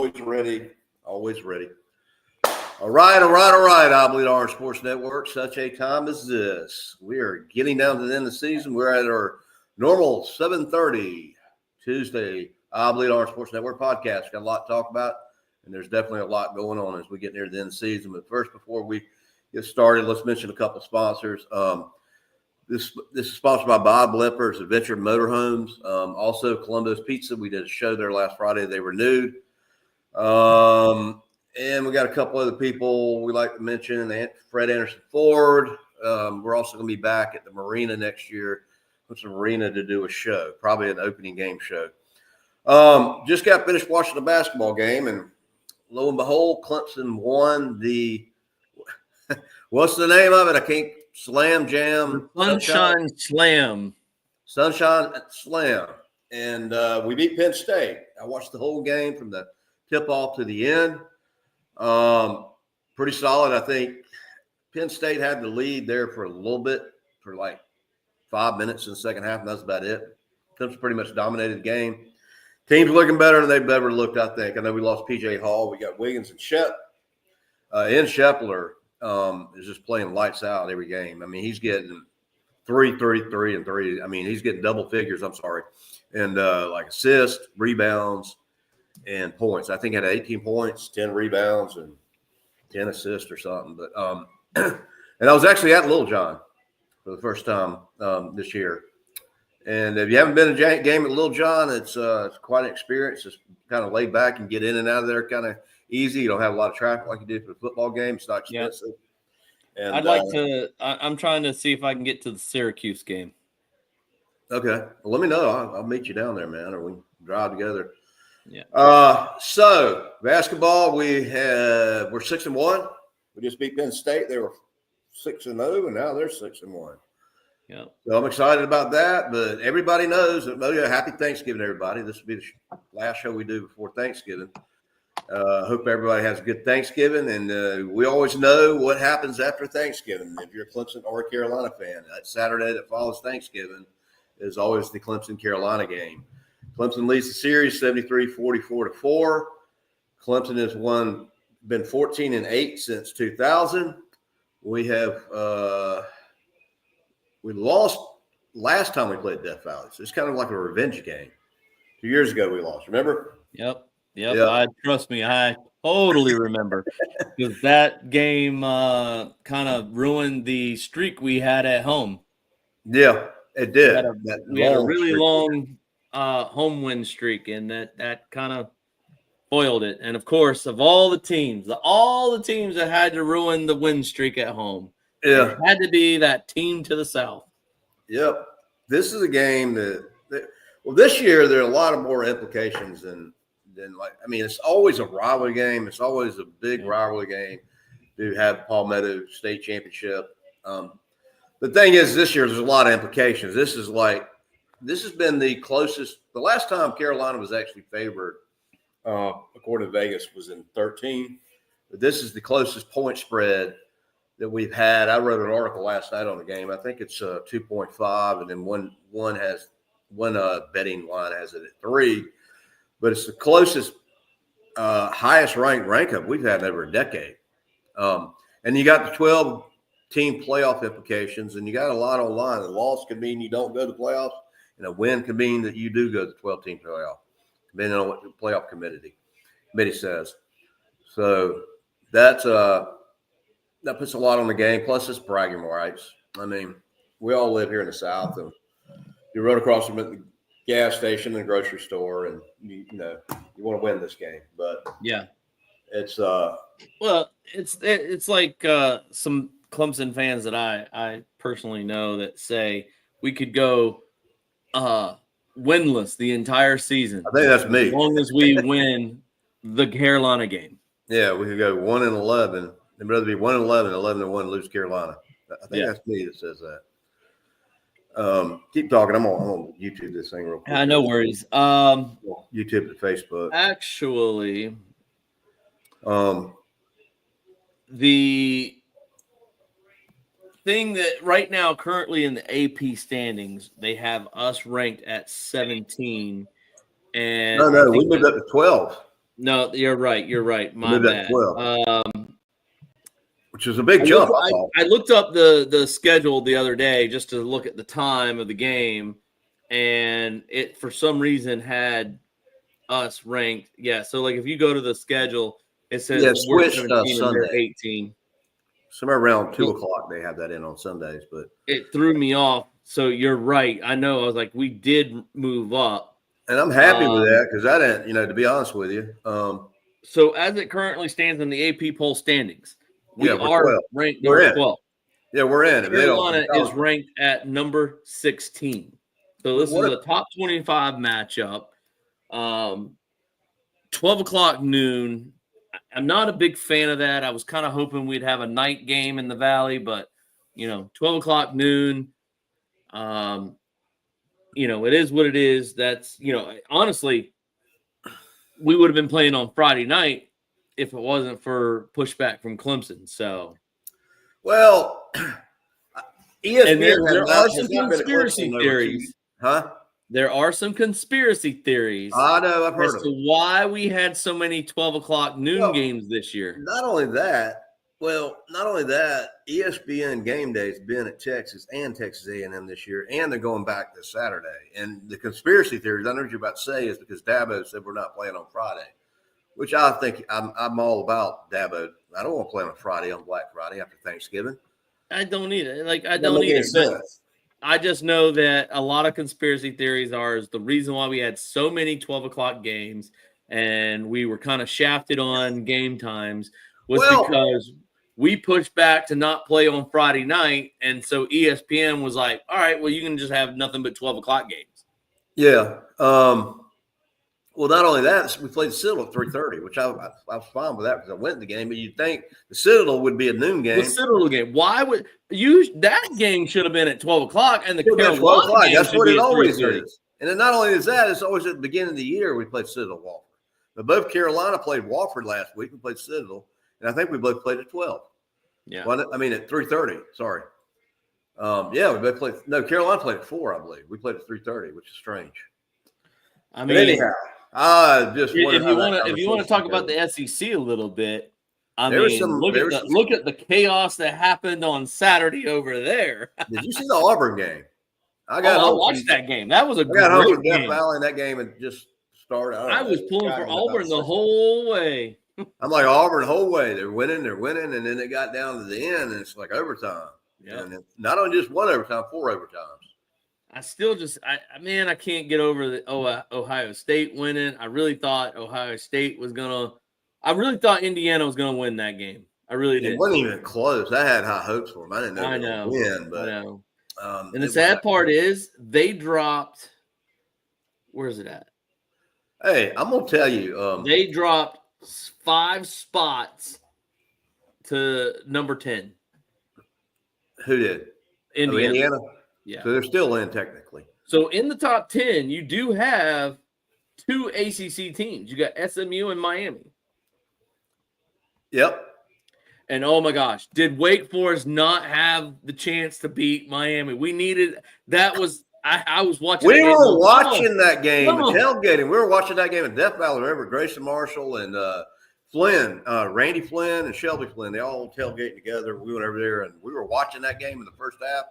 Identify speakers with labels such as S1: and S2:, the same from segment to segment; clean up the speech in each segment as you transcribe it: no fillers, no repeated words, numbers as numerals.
S1: Always ready. Always ready. All right. IBO Sports Network. Such a time as this. We are getting down to the end of the season. We're at our normal 7:30 Tuesday IBO Sports Network podcast. Got a lot to talk about, and there's definitely a lot going on as we get near the end of the season. But first, before we get started, let's mention a couple of sponsors. This is sponsored by Bob Lepper's Adventure Motorhomes. Also, Columbo's Pizza. We did a show there last Friday. They renewed. And we got a couple other people we like to mention. Fred Anderson Ford. We're also going to be back at the marina next year. It's a marina to do a show, probably an opening game show. Just got finished watching the basketball game, and lo and behold, Clemson won the what's the name of it? I can't. Slam Jam.
S2: Sunshine Slam.
S1: Sunshine Slam. And we beat Penn State. I watched the whole game from the tip-off to the end. Pretty solid. I think Penn State had the lead there for a little bit, for like 5 minutes in the second half, and that's about it. Clemson pretty much dominated the game. Team's looking better than they've ever looked, I think. I know we lost P.J. Hall. We got Wiggins and Shep. And Shepler is just playing lights out every game. I mean, he's getting three. I mean, he's getting double figures, and like assists, rebounds, and points. I think he had 18 points, 10 rebounds, and 10 assists or something. But and I was actually at Little John for the first time this year. And if you haven't been to a game at Little John, it's quite an experience. It's kind of laid back and get in and out of there kind of easy. You don't have a lot of traffic like you do for a football game. It's not expensive.
S2: Yeah. And I'd like to I'm trying to see if I can get to the Syracuse game.
S1: Okay. Well, let me know. I'll meet you down there, man, or we can drive together.
S2: Yeah.
S1: So basketball, we're 6-1. We just beat Penn State. They were 6-0, and now they're 6-1.
S2: Yeah.
S1: So I'm excited about that, but everybody knows that. Happy Thanksgiving, everybody. This will be the last show we do before Thanksgiving. Hope everybody has a good Thanksgiving, and we always know what happens after Thanksgiving. If you're a Clemson or a Carolina fan, that Saturday that follows Thanksgiving is always the Clemson-Carolina game. Clemson leads the series 73-44-4. Clemson has been 14-8 since 2000. We lost last time we played Death Valley, so it's kind of like a revenge game. 2 years ago we lost, remember?
S2: Yep. Trust me, I totally remember, because that game kind of ruined the streak we had at home.
S1: Yeah, it did.
S2: We had a really long home win streak, and that kind of spoiled it. And of course, of all the teams that had to ruin the win streak at home, it had to be that team to the south.
S1: Yep. This is a game that this year there are a lot of more implications than it's always a rivalry game. It's always a big rivalry game to have Palmetto State Championship. The thing is, this year there's a lot of implications. This has been the closest. The last time Carolina was actually favored, according to Vegas, was in 2013. But this is the closest point spread that we've had. I wrote an article last night on the game. I think it's 2.5, and then one betting line has it at 3. But it's the closest, highest ranked rank-up we've had in over a decade. And you got the 12-team playoff implications, and you got a lot on line. A loss could mean you don't go to the playoffs, and a win could mean that you do go to the 12-team playoff, depending on what the playoff committee says. So that puts a lot on the game. Plus, it's bragging rights. I mean, we all live here in the South, and you run across them at the gas station and the grocery store, and you want to win this game. But
S2: yeah,
S1: it's
S2: it's like some Clemson fans that I personally know that say we could go winless the entire season.
S1: I think that's me.
S2: As long as we win the Carolina game.
S1: Yeah, we could go 1-11. They'd rather be 1-11, 11-1, lose Carolina. I think that's me that says that. Keep talking. I'm on YouTube this thing real quick.
S2: No worries.
S1: YouTube to Facebook.
S2: Actually, the thing that right now, currently in the AP standings, they have us ranked at 17. And
S1: no, we moved up to 12.
S2: No, you're right. You're right. My
S1: Moved that
S2: bad.
S1: 12, which is a big jump.
S2: I looked up the schedule the other day just to look at the time of the game, and it for some reason had us ranked. Yeah, so like if you go to the schedule, it says we're
S1: switched
S2: 17 and they're
S1: Sunday.
S2: 18.
S1: Somewhere around 2 o'clock, they have that in on Sundays, but
S2: it threw me off. So you're right. I know. I was like, we did move up,
S1: and I'm happy with that because I didn't, to be honest with you.
S2: So as it currently stands in the AP poll standings, we are
S1: 12.
S2: ranked
S1: We're
S2: number
S1: in.
S2: 12.
S1: Yeah, we're in.
S2: Carolina is ranked at number 16. So this is a top 25 matchup. 12 o'clock noon. I'm not a big fan of that. I was kind of hoping we'd have a night game in the Valley, but 12 o'clock noon. It is what it is. That's honestly, we would have been playing on Friday night if it wasn't for pushback from Clemson. So,
S1: well, ESPN
S2: and there are some conspiracy theories,
S1: huh?
S2: There are some conspiracy theories.
S1: I know, I've heard
S2: as to why we had so many 12 o'clock noon games this year.
S1: Not only that, ESPN Game Day's been at Texas and Texas A&M this year, and they're going back this Saturday. And the conspiracy theories, I know what you're about to say, is because Dabo said we're not playing on Friday, which I think I'm all about Dabo. I don't want to play on a Friday, on Black Friday after Thanksgiving.
S2: I don't need it. I don't need it. I just know that a lot of conspiracy theories is the reason why we had so many 12 o'clock games and we were kind of shafted on game times was because we pushed back to not play on Friday night. And so ESPN was like, all right, well, you can just have nothing but 12 o'clock games.
S1: Yeah. Well, not only that, we played the Citadel at 3:30, which I was fine with that because I went in the game. But you'd think the Citadel would be a noon game.
S2: The Citadel game. Why would that game should have been at 12 o'clock and the Carolina game
S1: That's what it always
S2: 3:30.
S1: is. And then not only is that, it's always at the beginning of the year we played Citadel Wofford. But both Carolina played Wofford last week. We played Citadel, and I think we both played at 12.
S2: Yeah.
S1: Well, I mean at 3:30. Sorry. We both played. No, Carolina played at 4, I believe. We played at 3:30, which is strange.
S2: I mean,
S1: anyhow. If
S2: you want to talk about the SEC a little bit, look at the chaos that happened on Saturday over there.
S1: Did you see the Auburn game?
S2: I watched that game. That was a great game. Death
S1: Valley in that game and just started.
S2: I was pulling for Auburn the whole way.
S1: I'm like Auburn the whole way. They're winning, and then it got down to the end, and it's like overtime.
S2: Yeah,
S1: and not only just one overtime, 4 overtimes.
S2: I still I can't get over the Ohio State winning. I really thought Ohio State was I really thought Indiana was gonna win that game. I really did.
S1: It wasn't even close. I had high hopes for them. I didn't know they were going to win, but
S2: I know. And the sad part is they dropped. Where is it at?
S1: Hey, I'm gonna tell you.
S2: They dropped 5 spots to number 10.
S1: Who did?
S2: Indiana.
S1: Yeah. So they're still in technically.
S2: So in the top 10, you do have 2 ACC teams. You got SMU and Miami.
S1: Yep.
S2: And oh my gosh, did Wake Forest not have the chance to beat Miami? We needed that. I was watching.
S1: We were watching that game, tailgating. We were watching that game at Death Valley. Remember Grayson Marshall and Flynn, Randy Flynn and Shelby Flynn. They all tailgating together. We went over there and we were watching that game in the first half.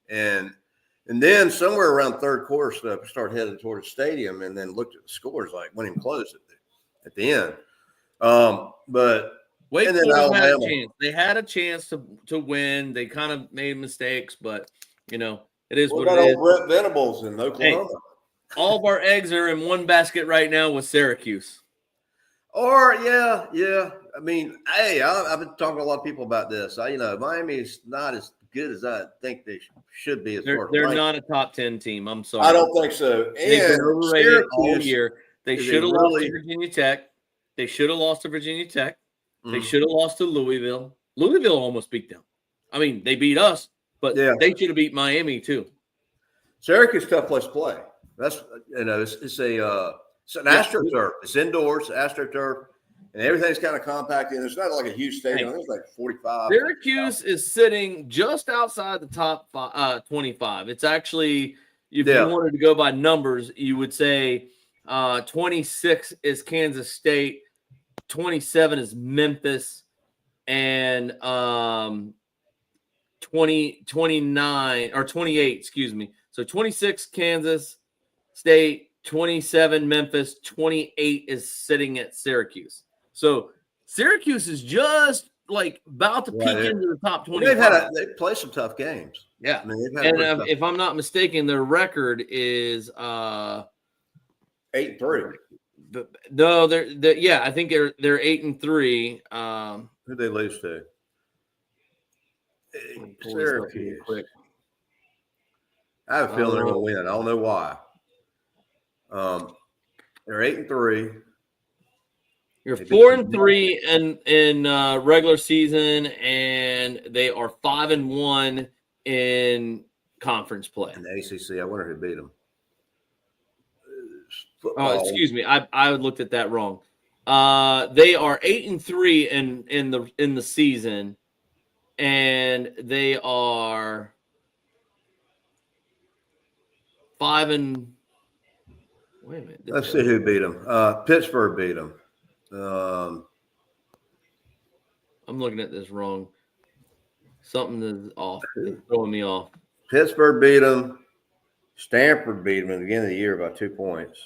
S1: And then somewhere around third quarter stuff, we started heading toward the stadium and then looked at the scores like when even close at the end. But
S2: Wake Forest had a chance. They had a chance to win. They kind of made mistakes, but it is what it is.
S1: Brett Venables in Oklahoma.
S2: Hey, all of our eggs are in one basket right now with Syracuse.
S1: Yeah. I mean, hey, I've been talking to a lot of people about this. Miami is not as good as I think they should be.
S2: They're not a top 10 team. I'm sorry.
S1: I don't think so.
S2: They've been overrated all year. They should have lost to Virginia Tech. They should have lost to Virginia Tech. They should have lost to Louisville. Louisville almost beat them. I mean, they beat us, but they should have beat Miami too.
S1: Syracuse is a tough place to play. That's it's an AstroTurf. It's indoors, AstroTurf. And everything's kind of compacted. It's not like a huge stadium. It's like 45.
S2: Syracuse is sitting just outside the top 25. It's actually, if you wanted to go by numbers, you would say 26 is Kansas State, 27 is Memphis, and 29 or 28, excuse me. So 26 Kansas State, 27 Memphis, 28 is sitting at Syracuse. So Syracuse is just like about to peek into the top 25.
S1: They've played some tough games.
S2: Yeah.
S1: I mean, they've had
S2: if I'm not mistaken, their record is
S1: 8-3.
S2: No, they're I think they're 8-3.
S1: Who'd they lose to? Syracuse.
S2: Quick.
S1: I have a feeling they're going to win. I don't know why. They're 8-3.
S2: You're 4-3 in regular season, and they are 5-1 in conference play.
S1: In the ACC, I wonder who beat them.
S2: Oh, excuse me, I looked at that wrong. They are 8-3 in the season, and they are 5 and. Wait a minute.
S1: Let's see who beat them. Pittsburgh beat them.
S2: I'm looking at this wrong. Something is off. It's throwing me off.
S1: Pittsburgh beat them. Stanford beat them at the beginning of the year by 2 points.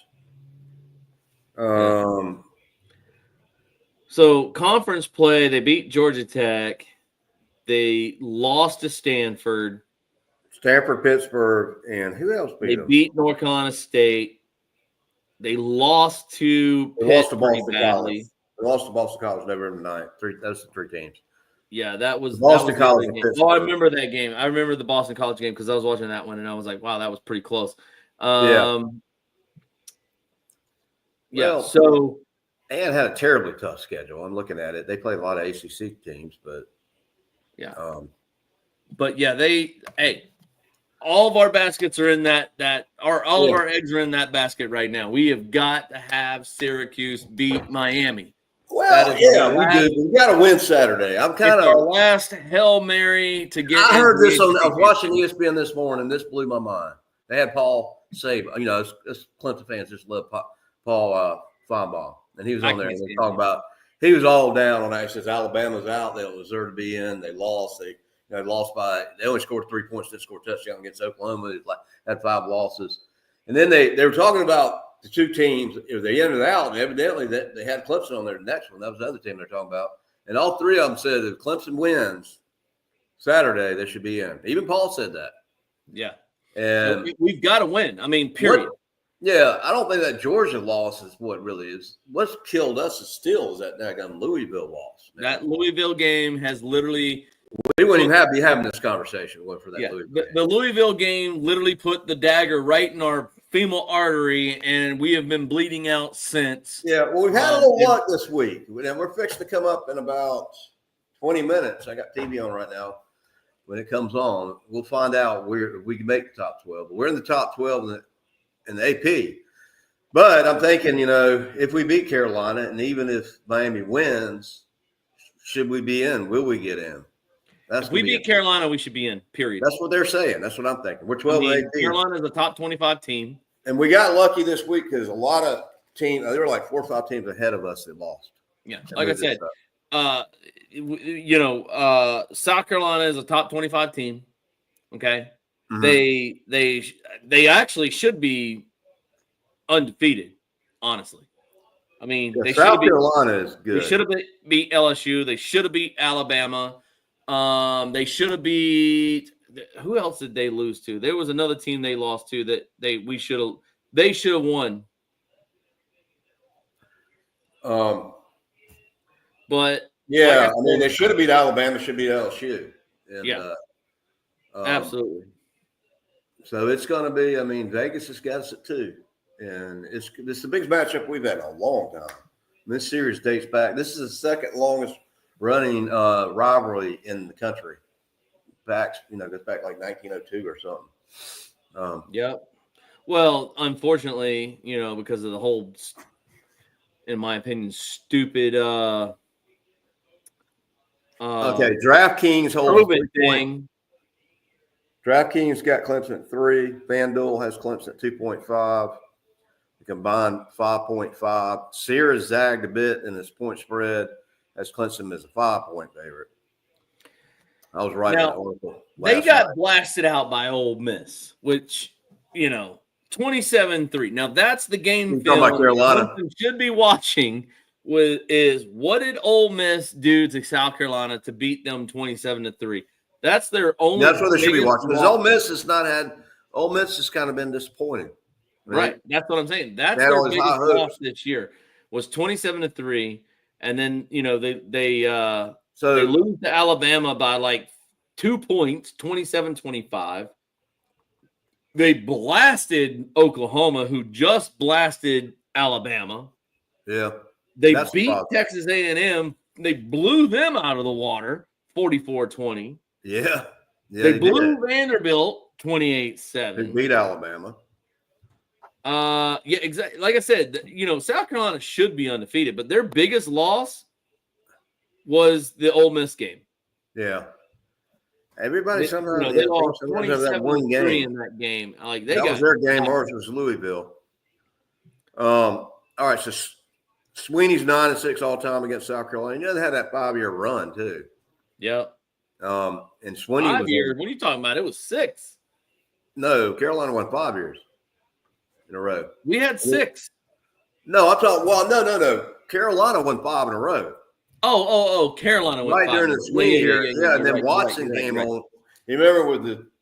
S2: So conference play, they beat Georgia Tech. They lost to Stanford.
S1: Stanford, Pittsburgh, and who else beat them?
S2: They beat North Carolina State. They lost to
S1: Boston
S2: College.
S1: They lost to Boston College November 9th. Those are the 3 teams.
S2: Yeah, that was
S1: Boston College.
S2: Oh, I remember that game. I remember the Boston College game because I was watching that one and I was like, wow, that was pretty close. So
S1: and had a terribly tough schedule. I'm looking at it. They played a lot of ACC teams, but
S2: all of our baskets are in all of our eggs are in that basket right now. We have got to have Syracuse beat Miami.
S1: Well, we do. We got to win Saturday. I'm kind of
S2: our last Hail Mary to get.
S1: I heard this I was watching ESPN this morning. This blew my mind. They had Paul Save. It's Clemson fans just love Paul Feinbaum, and he was on there. And they talking about he was all down on that. He says Alabama's out. They don't deserve to be in. They lost. They lost by. They only scored 3 points. Didn't score a touchdown against Oklahoma. They had 5 losses, and then they were talking about the 2 teams. If they entered out, and evidently they had Clemson on there. The next one, that was the other team they're talking about, and all 3 of them said if Clemson wins Saturday, they should be in. Even Paul said that.
S2: Yeah,
S1: and
S2: we've got to win. I mean, period.
S1: I don't think that Georgia loss is what really is. What's killed us is that daggone Louisville loss.
S2: That Louisville game has literally.
S1: We wouldn't even be having this conversation for that.
S2: Louisville the Louisville game literally put the dagger right in our femoral artery, and we have been bleeding out since.
S1: Yeah, well, we've had a little luck this week, and we're fixing to come up in about 20 minutes. I got TV on right now. When it comes on, we'll find out we can make the top 12. But we're in the top 12 in the AP. But I'm thinking, if we beat Carolina, and even if Miami wins, should we be in? Will we get in?
S2: If we beat Carolina, we should be in, period.
S1: That's what they're saying. That's what I'm thinking. We're 12 and 18.
S2: Carolina is a top 25 team.
S1: And we got lucky this week because a lot of teams, there were like 4 or 5 teams ahead of us that lost.
S2: Yeah, like I said, South Carolina is a top 25 team. Okay. Mm-hmm. They actually should be undefeated, honestly. I mean,
S1: South Carolina is good.
S2: They should have beat LSU. They should have beat Alabama. They should have beat. Who else did they lose to? There was another team they lost to that they should have won. But
S1: yeah, they should have beat Alabama. Should beat LSU. And,
S2: absolutely.
S1: So it's going to be. Vegas has got us at 2, and it's the biggest matchup we've had in a long time. This series dates back. This is the second longest running rivalry in the country. Goes back like 1902 or something.
S2: Well, unfortunately, because of the whole, in my opinion, stupid.
S1: DraftKings holds
S2: thing.
S1: DraftKings got Clemson at 3. FanDuel has Clemson at 2.5. combined 5.5. Sierra zagged a bit in his point spread as Clemson is a 5-point favorite. I was writing an article.
S2: They got blasted out by Ole Miss, which, 27-3. Now, that's the game film Clemson should be watching is what did Ole Miss do to South Carolina to beat them 27-3? That's their only.
S1: That's what they should be watching. Because Ole Miss has kind of been disappointing.
S2: Right. That's what I'm saying. That's their biggest loss this year was 27-3. And then, they lose to Alabama by like 2 points, 27-25. They blasted Oklahoma, who just blasted Alabama.
S1: Yeah.
S2: They beat Texas A&M. They blew them out of the water, 44-20.
S1: Yeah.
S2: They blew Vanderbilt 28-7.
S1: They beat Alabama.
S2: Yeah, exactly. Like I said, South Carolina should be undefeated, but their biggest loss was the Ole Miss game.
S1: Yeah. Everybody somehow
S2: they lost 27-3 in that game. Like that
S1: was their game versus Louisville. All right, so Sweeney's 9-6 all time against South Carolina. They had that 5-year run too.
S2: Yep.
S1: And Sweeney
S2: 5 years. What are you talking about? It was 6.
S1: No, Carolina won 5 years in a row.
S2: We had 6.
S1: No, I'm talking. Well, no. Carolina won 5 in a row.
S2: Oh, Carolina won 5
S1: during the Sweeney year. Yeah, and then Watson came on. You remember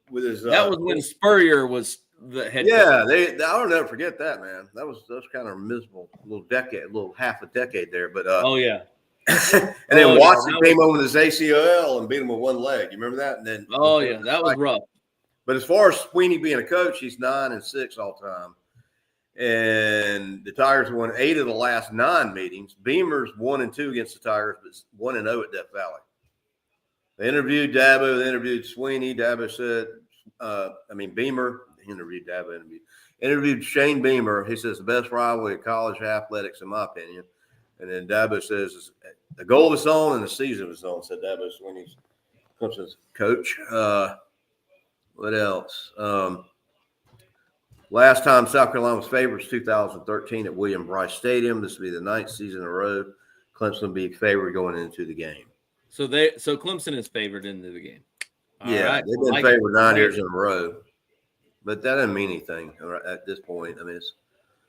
S1: with his.
S2: That was when Spurrier was the head.
S1: Yeah, I'll never forget that, man. That was kind of a miserable little half a decade there. But
S2: oh yeah.
S1: And then Watson came over with his ACL and beat him with one leg. You remember that? And then
S2: that was rough.
S1: But as far as Sweeney being a coach, he's 9-6 all time. And the Tigers won 8 of the last 9 meetings. Beamer's 1-2 against the Tigers, but 1-0 at Death Valley. They interviewed Dabo. They interviewed Sweeney. Dabo said, Beamer interviewed Dabo. Interviewed Shane Beamer. He says the best rivalry of college athletics, in my opinion. And then Dabo says the goal of his own and the season of his own, said Dabo Sweeney's Clemson's coach. What else? Last time South Carolina was favored was 2013 at William Bryce Stadium. This will be the 9th season in a row. Clemson will be favored going into the game.
S2: So Clemson is favored into the game.
S1: All right. They've been favored 9 years in a row, but that doesn't mean anything at this point. I mean,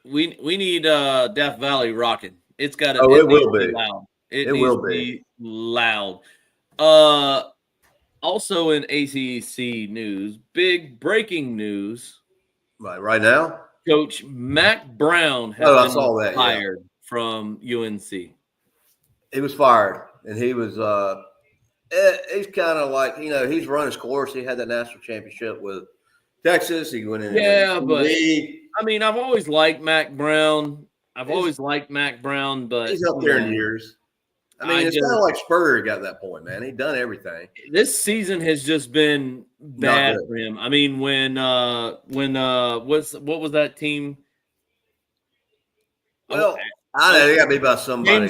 S2: we need Death Valley rocking. It's got to.
S1: It will be
S2: loud. It
S1: will
S2: be loud. Also in ACC news, big breaking news.
S1: Right now,
S2: Coach Mac Brown has been fired from UNC.
S1: He was fired, and he was he's kind of like, he's run his course. He had that national championship with Texas. He went in.
S2: Yeah, but I've always liked Mac Brown. But
S1: he's up there in years. It's kind of like Spurrier got to that point, man. He'd done everything.
S2: This season has just been bad for him. When what was that team?
S1: Well, I know they got to be about somebody.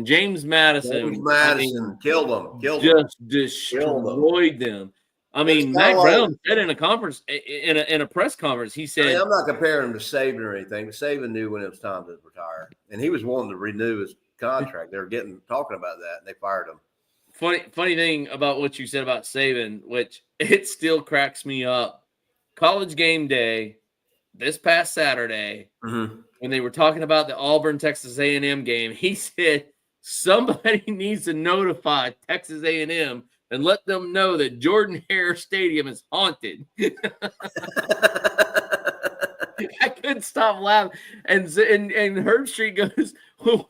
S2: James Madison
S1: killed them.
S2: Just destroyed them. Mac Brown said in a conference, in a press conference, he said,
S1: I'm not comparing him to Saban or anything, but Saban knew when it was time to retire, and he was wanting to renew his contract. They were talking about that, and they fired him.
S2: Funny thing about what you said about Saban, which it still cracks me up. College Game Day this past Saturday, when they were talking about the Auburn Texas A&M game, he said somebody needs to notify Texas A&M and let them know that Jordan-Hare Stadium is haunted. I couldn't stop laughing. And Herbstreit goes, well,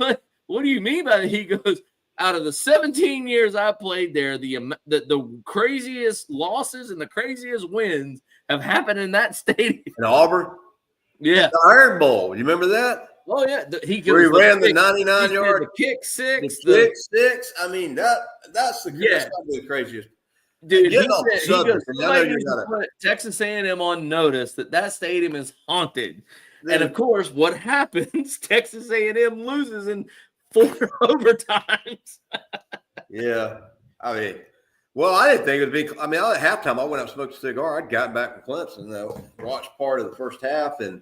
S2: what do you mean by that? He goes, out of the 17 years I played there, the craziest losses and the craziest wins have happened in that stadium.
S1: In Auburn?
S2: Yeah.
S1: The Iron Bowl. You remember that?
S2: Oh, yeah.
S1: He ran the 99-yard.
S2: The kick six.
S1: The kick six. That's the craziest.
S2: Dude, he goes, somebody needs to put Texas A&M on notice that stadium is haunted. And, of course, what happens? Texas A&M loses in 4 overtimes.
S1: Yeah. I didn't think it would be – at halftime, I went out and smoked a cigar. I'd gotten back from Clemson, watched part of the first half, and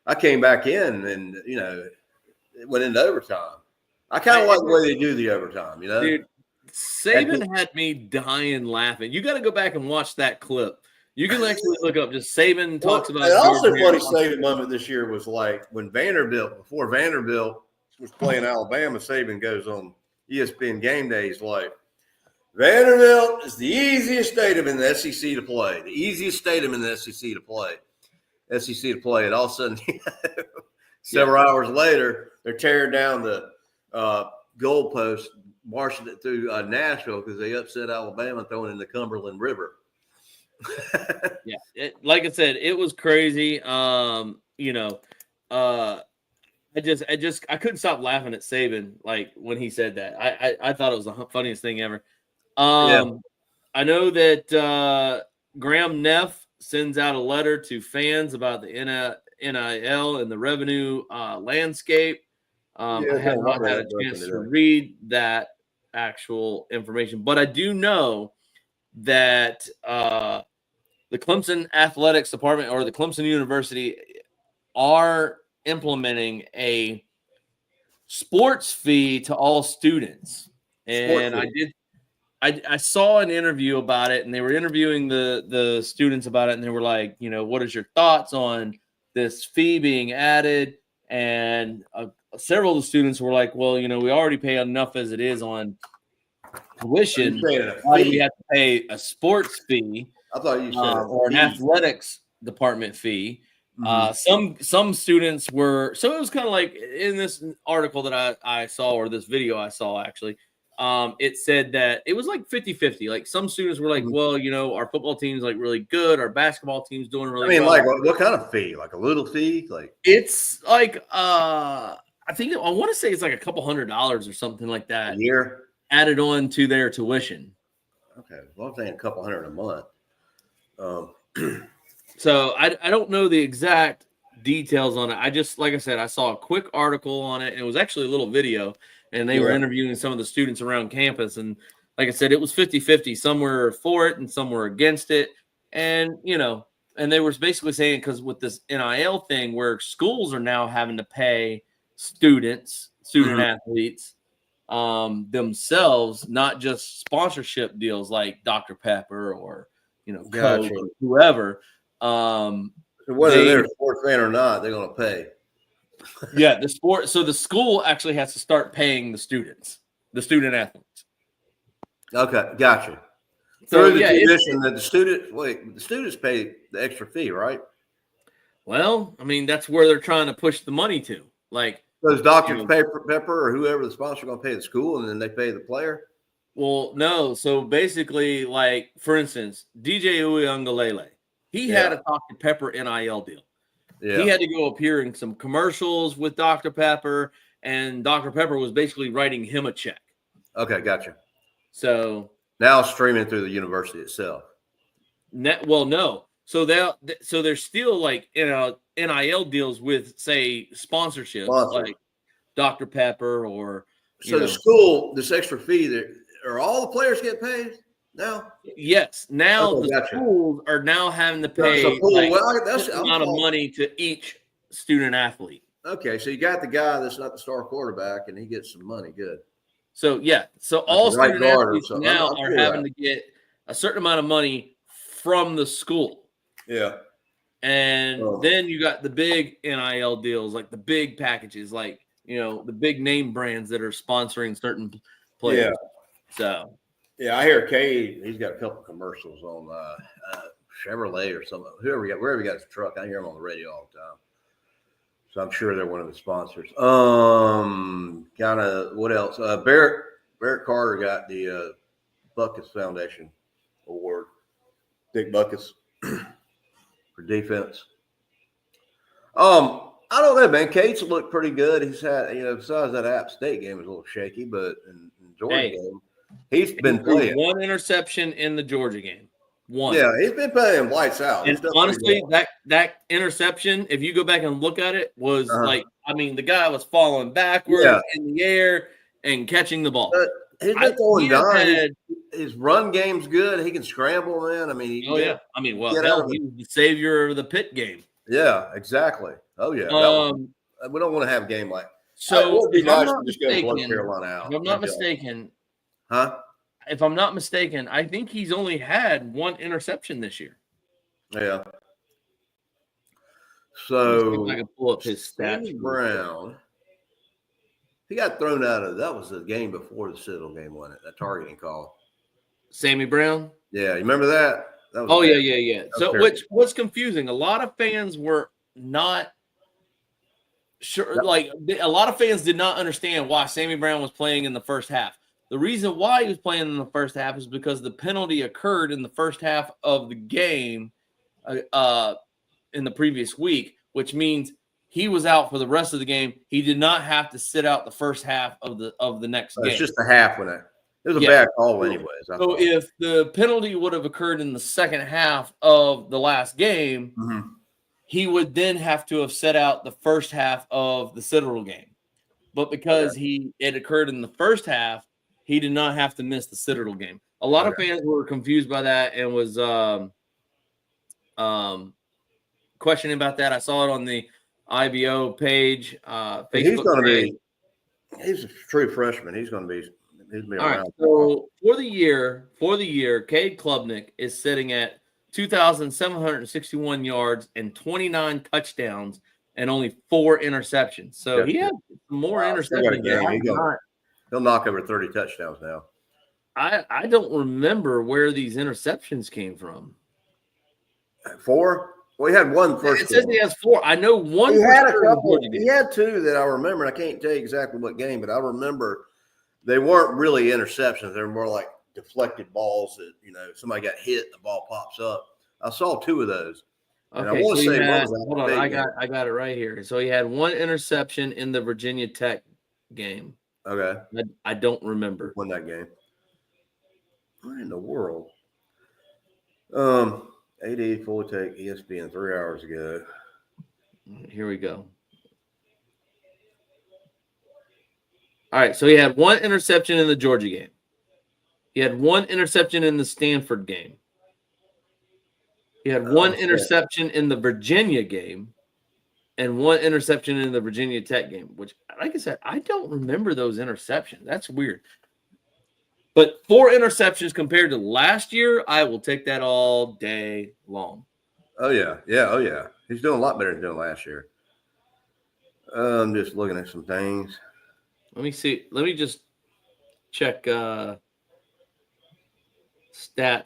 S1: I came back in and, it went into overtime. I kind of like the way they do the overtime,
S2: Dude, Saban had me dying laughing. You got to go back and watch that clip. You can actually look up just Saban talks about.
S1: And also funny Saban moment this year was like when before Vanderbilt was playing Alabama, Saban goes on ESPN Game Days like, Vanderbilt is the easiest stadium in the SEC to play. The easiest stadium in the SEC to play. And all of a sudden, several hours later, they're tearing down the goalpost, marching it through Nashville because they upset Alabama throwing in the Cumberland River.
S2: Like I said, it was crazy. I couldn't stop laughing at Saban like when he said that. I thought it was the funniest thing ever. I know that Graham Neff sends out a letter to fans about the NIL and the revenue landscape. I have not had a chance to read that actual information, but I do know that the Clemson Athletics Department or the Clemson University are implementing a sports fee to all students. And I saw an interview about it, and they were interviewing the students about it, and they were like, what is your thoughts on this fee being added? And several of the students were like, well, we already pay enough as it is on tuition. Why do we have to pay a sports fee?
S1: I thought you said
S2: or an athletics department fee. Some students were, so it was kind of like in this article that I saw, or this video I saw actually, it said that it was like 50-50. Like some students were like, well, our football team's like really good. Our basketball team's doing really well.
S1: Like what kind of fee? Like a little fee? Like
S2: it's like, I want to say it's like a couple $100 or something like that.
S1: A year?
S2: Added on to their tuition.
S1: Okay. Well, I'm saying a couple $100 a month.
S2: So I don't know the exact details on it. I just, like I said, I saw a quick article on it, and it was actually a little video, and they were interviewing some of the students around campus. And like I said, it was 50-50. Some were for it and some were against it. And, and they were basically saying, because with this NIL thing where schools are now having to pay student athletes themselves, not just sponsorship deals like Dr. Pepper or, Coke or whoever.
S1: So whether they're a sports fan or not, they're going to pay.
S2: So the school actually has to start paying the student athletes.
S1: Okay, gotcha.
S2: So
S1: through the tuition that the students pay the extra fee, right?
S2: Well, that's where they're trying to push the money to. Like,
S1: does Dr. Pepper or whoever the sponsor going to pay the school, and then they pay the player?
S2: Well, no. So basically, like, for instance, DJ Uiagalelei, he had a Dr. Pepper NIL deal. Yeah. He had to go appear in some commercials with Dr. Pepper, and Dr. Pepper was basically writing him a check.
S1: Okay, gotcha.
S2: So
S1: now streaming through the university itself.
S2: No. So there's still like NIL deals with, say, sponsorships like Dr. Pepper or
S1: the school, this extra fee, are all the players get paid now?
S2: Yes. Now schools are now having to pay that's a amount of money to each student athlete.
S1: Okay, so you got the guy that's not the star quarterback, and he gets some money. Good.
S2: So all student athletes now are having to get a certain amount of money from the school.
S1: Yeah.
S2: And then you got the big NIL deals, like the big packages, like, the big name brands that are sponsoring certain players.
S1: Yeah.
S2: So.
S1: Yeah, I hear Cade, he's got a couple commercials on Chevrolet or something. Wherever he got his truck, I hear him on the radio all the time. So I'm sure they're one of the sponsors. Kind of what else? Barrett Carter got the Buckets Foundation Award. Dick Buckets for defense. I don't know, man. Cates looked pretty good. He's had, besides that App State game was a little shaky, but in Georgia game, he's been playing.
S2: One interception in the Georgia game. One.
S1: Yeah, he's been playing lights out.
S2: And honestly, that interception, if you go back and look at it, was the guy was falling backwards in the air and catching the ball.
S1: He's been throwing down. His run game's good. He can scramble, man.
S2: He was the savior of the Pitt game.
S1: Yeah, exactly. Oh yeah. We don't want to have a game like. It
S2: So
S1: would be
S2: if I'm
S1: nice
S2: not
S1: to just go and blow
S2: mistaken,
S1: Carolina out.
S2: if I'm not mistaken,
S1: Huh?
S2: if I'm not mistaken, I think he's only had one interception this year.
S1: Yeah.
S2: Let me see if
S1: So
S2: I can pull up his stats.
S1: Sammy Brown, he got thrown out of. That was the game before the Citadel game, wasn't it? That targeting call.
S2: Sammy Brown.
S1: Yeah, you remember that? That was
S2: Oh
S1: bad.
S2: yeah. So
S1: terrible.
S2: what's confusing? A lot of fans were not sure. Like a lot of fans did not understand why Sammy Brown was playing in the first half. The reason why he was playing in the first half is because the penalty occurred in the first half of the game in the previous week, which means he was out for the rest of the game. He did not have to sit out the first half of the next game.
S1: It's just the half when it was a bad call anyways.
S2: So if the penalty would have occurred in the second half of the last game, he would then have to have set out the first half of the Citadel game. But because it occurred in the first half, he did not have to miss the Citadel game. A lot of fans were confused by that and was questioning about that. I saw it on the IBO page, Facebook.
S1: He's a true freshman. He's going to be. He's been
S2: All
S1: around.
S2: right. So for the year, Cade Klubnik is sitting at 2,761 yards and 29 touchdowns and only 4 interceptions. So he had more interceptions than I got.
S1: He'll knock over 30 touchdowns now.
S2: I don't remember where these interceptions came from.
S1: 4? Well, he had one first.
S2: It says he has 4. I know one.
S1: He had a couple. He had 2 that I remember. And I can't tell you exactly what game, but I remember they weren't really interceptions. They were more like deflected balls that, somebody got hit, the ball pops up. I saw 2 of those. And
S2: Okay,
S1: I want to say
S2: hold on, I got it right here. So he had 1 interception in the Virginia Tech game.
S1: Okay.
S2: I don't remember.
S1: Won that game. What in the world? 88 full take ESPN 3 hours ago.
S2: Here we go. All right, so he had 1 interception in the Georgia game. He had 1 interception in the Stanford game. He had 1 interception in the Virginia game and 1 interception in the Virginia Tech game, which, like I said, I don't remember those interceptions. That's weird. But 4 interceptions compared to last year, I will take that all day long.
S1: Oh, yeah. Yeah, oh, yeah. He's doing a lot better than doing last year. I'm just looking at some things.
S2: Let me see. Let me just check stats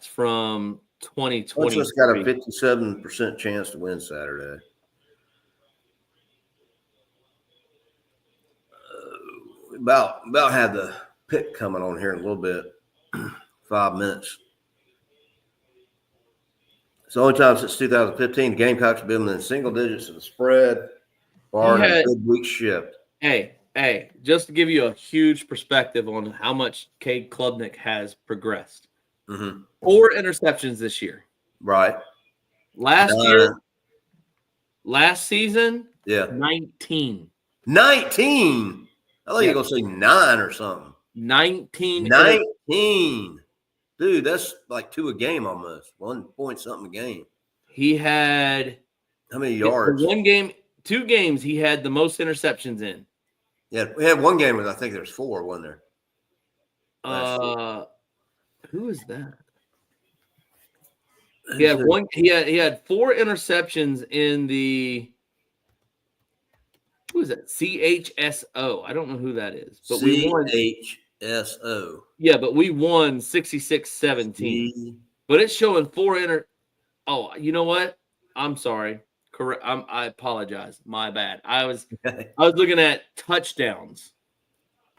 S2: from 2020.
S1: Just got a 57% chance to win Saturday. About had the pick coming on here in a little bit. 5 minutes. It's the only time since 2015 the Gamecocks have been in single digits of the spread, barring a good week shift.
S2: Hey, just to give you a huge perspective on how much Cade Klubnik has progressed. 4 interceptions this year.
S1: Right.
S2: Last season, 19.
S1: 19? I thought you were going to say 9 or something.
S2: 19.
S1: 19. Dude, that's like 2 a game almost. 1 point something a game.
S2: He had
S1: how many yards?
S2: 1 game, 2 games he had the most interceptions in.
S1: Yeah, we had 1 game with I think there's 4, wasn't
S2: there? Who is that? He had 1. He had 4 interceptions in the. Who is that? CHSO. I don't know who that is. But we won.
S1: CHSO.
S2: Yeah, but we won 66-17. But it's showing 4 Oh, you know what? I'm sorry. Correct. I apologize. My bad. I was looking at touchdowns.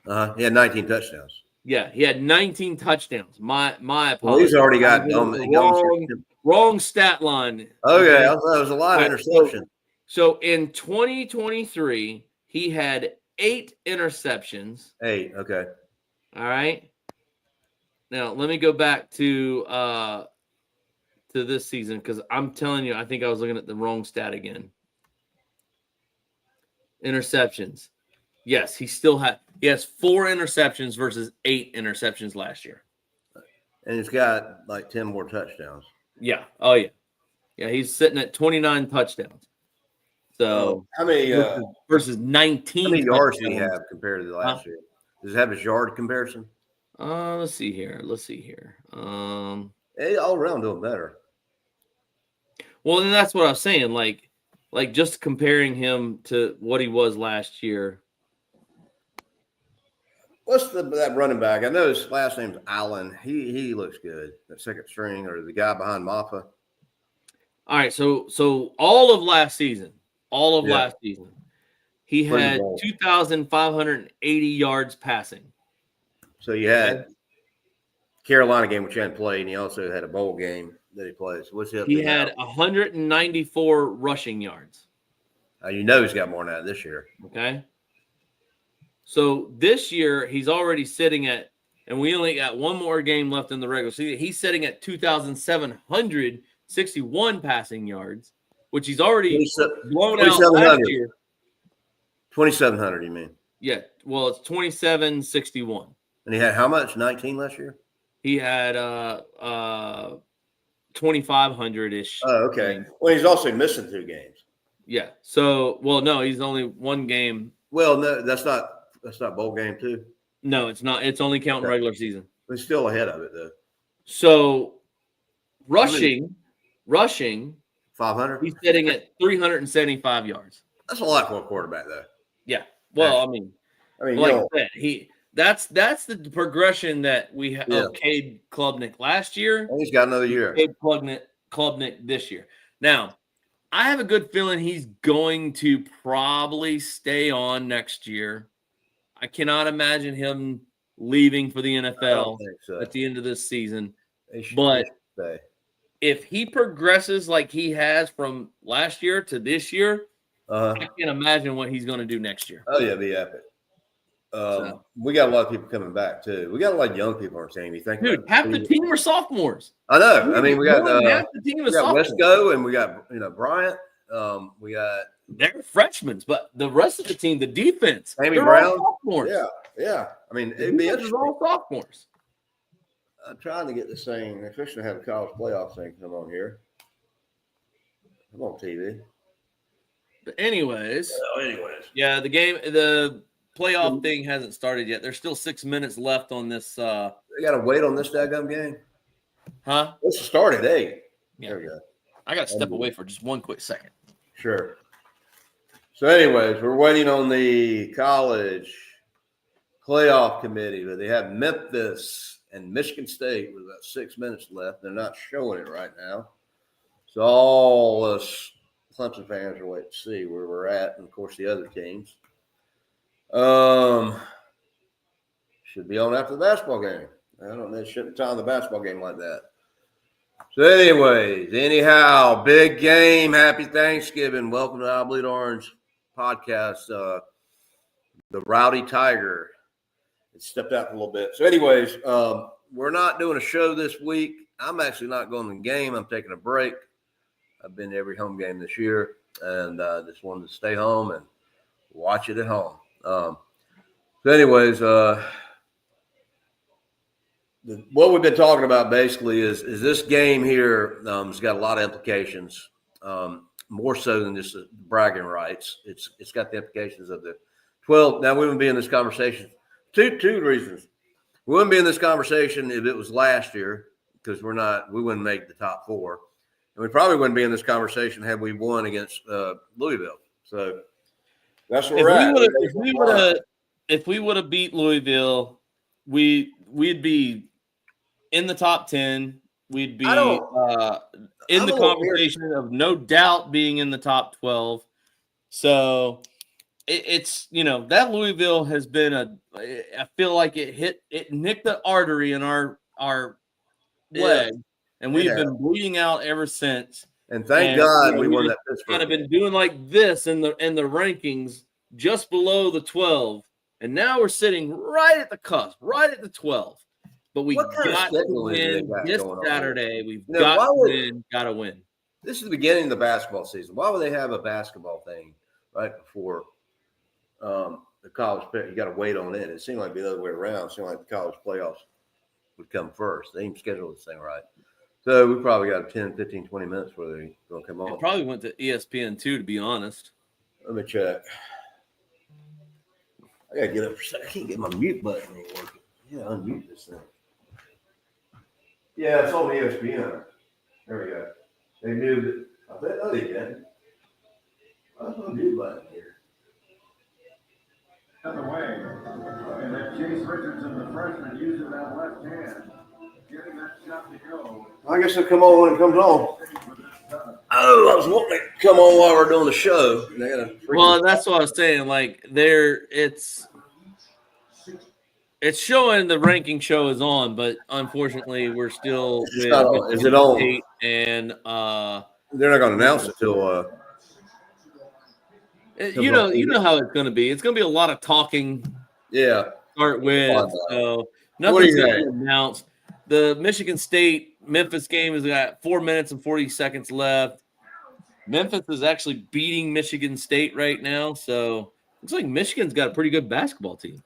S1: He had 19 touchdowns.
S2: Yeah, he had 19 touchdowns. My apologies.
S1: Well, he's already got
S2: wrong stat line.
S1: Okay, that was a lot of interceptions.
S2: So in 2023, he had 8 interceptions.
S1: 8, okay.
S2: All right. Now let me go back to this season because I'm telling you, I think I was looking at the wrong stat again. Interceptions. Yes, he has 4 interceptions versus 8 interceptions last year.
S1: And he's got like 10 more touchdowns.
S2: Yeah. Oh, yeah. Yeah, he's sitting at 29 touchdowns. So
S1: how many
S2: versus 19
S1: yards do you
S2: touchdowns.
S1: have compared to the last year? Does it have his yard comparison?
S2: Let's see here.
S1: Hey, all around doing better.
S2: Well, and that's what I was saying. Like just comparing him to what he was last year.
S1: What's that running back? I know his last name's Allen. He looks good. That second string or the guy behind Maffa.
S2: All right, so all of last season, he had 2,580 yards passing.
S1: So you had Carolina game, which he hadn't played, and he also had a bowl game that he plays. What's he up to
S2: He had 194 rushing yards.
S1: You know he's got more than that this year.
S2: Okay. So this year he's already sitting at, and we only got one more game left in the regular season. He's sitting at 2,761 passing yards, which he's already blown out last year.
S1: 2,700, you mean?
S2: Yeah. Well, it's 2,761.
S1: And he had how much? 19 last year?
S2: He had 2,500-ish.
S1: Oh, okay. Games. Well, he's also missing 2 games.
S2: Yeah. So, well, no, he's only one game.
S1: Well, no, that's not bowl game too.
S2: No, it's not. It's only counting regular season.
S1: He's still ahead of it though.
S2: So, rushing
S1: 500.
S2: He's sitting at 375 yards.
S1: That's a lot for a quarterback, though.
S2: Yeah. Well, I mean, like I said, that's the progression that we have of Cade Klubnik last year.
S1: And he's got another year.
S2: Cade Klubnik this year. Now, I have a good feeling he's going to probably stay on next year. I cannot imagine him leaving for the NFL at the end of this season. But if he progresses like he has from last year to this year, I can't imagine what he's going to do next year.
S1: Oh, yeah, it'd be epic. We got a lot of people coming back, too. We got a lot of young people on our team. You think,
S2: dude, half the team are sophomores.
S1: I know. I mean, we got
S2: half the team is sophomores.
S1: Wesco, and we got Bryant. We got
S2: they're freshmen, but the rest of the team, the defense,
S1: Amy Brown,
S2: sophomores.
S1: Yeah. I mean, it'd be interesting.
S2: All sophomores.
S1: I'm trying to get this thing, especially have a college playoff thing come on here. Come on, TV.
S2: But anyways, yeah, the playoff thing hasn't started yet. There's still 6 minutes left on this.
S1: They got to wait on this daggum game.
S2: Huh?
S1: Let's start at 8.
S2: Yeah. There we go. I got to step away for just one quick second.
S1: Sure. So, anyways, we're waiting on the college playoff committee, but they have Memphis and Michigan State with about 6 minutes left. They're not showing it right now. So all us Clemson fans are waiting to see where we're at, and of course the other teams. Should be on after the basketball game. I don't know. They shouldn't time the basketball game like that. So anyhow, big game. Happy Thanksgiving. Welcome to I Bleed Orange podcast. The Rowdy Tiger. It stepped out a little bit. So anyways, we're not doing a show this week. I'm actually not going to the game. I'm taking a break. I've been to every home game this year, and just wanted to stay home and watch it at home. So anyways, what we've been talking about basically is this game here has got a lot of implications, more so than just the bragging rights. It's got the implications of the 12. Now, we wouldn't be in this conversation. Two reasons. We wouldn't be in this conversation if it was last year because we wouldn't make the top 4. And we probably wouldn't be in this conversation had we won against Louisville. So that's where we're at.
S2: If we would have beat Louisville, we'd be in the top 10. We'd be in the conversation of no doubt being in the top 12. So it's that Louisville has been I feel like it nicked the artery in our leg, and we've been bleeding out ever since.
S1: And thank God we won that Pittsburgh.
S2: Kind of been doing like this in the rankings, just below the 12, and now we're sitting right at the cusp, right at the 12. But we got to win this Saturday. We've got to win.
S1: This is the beginning of the basketball season. Why would they have a basketball thing right before the college? You got to wait on it. It seemed like the other way around. It seemed like the college playoffs would come first. They didn't schedule this thing right. So we probably got 10, 15, 20 minutes where they're going to come on.
S2: It probably went to ESPN too, to be honest.
S1: Let me check. I gotta get up for a second. I can't get my mute button ain't working. Yeah, unmute this thing. Yeah, it's on ESPN. There we go. They moved it. I bet they did. That's no mute button here.
S3: The way. And then Chase Richardson, the freshman, using that left hand. Getting that shot to go.
S1: I guess it'll come on when it comes on. Oh, I was wanting it to come on while we're doing the show. They got
S2: Well, that's what I was saying. Like it's showing the ranking show is on, but unfortunately, we're still with
S1: is it on?
S2: State and
S1: they're not going to announce it till
S2: you know how it's going to be. It's going to be a lot of talking.
S1: Yeah.
S2: Start with so nothing's going to be announced. The Michigan State Memphis game has got 4 minutes and 40 seconds left. Memphis is actually beating Michigan State right now, so looks like Michigan's got a pretty good basketball team.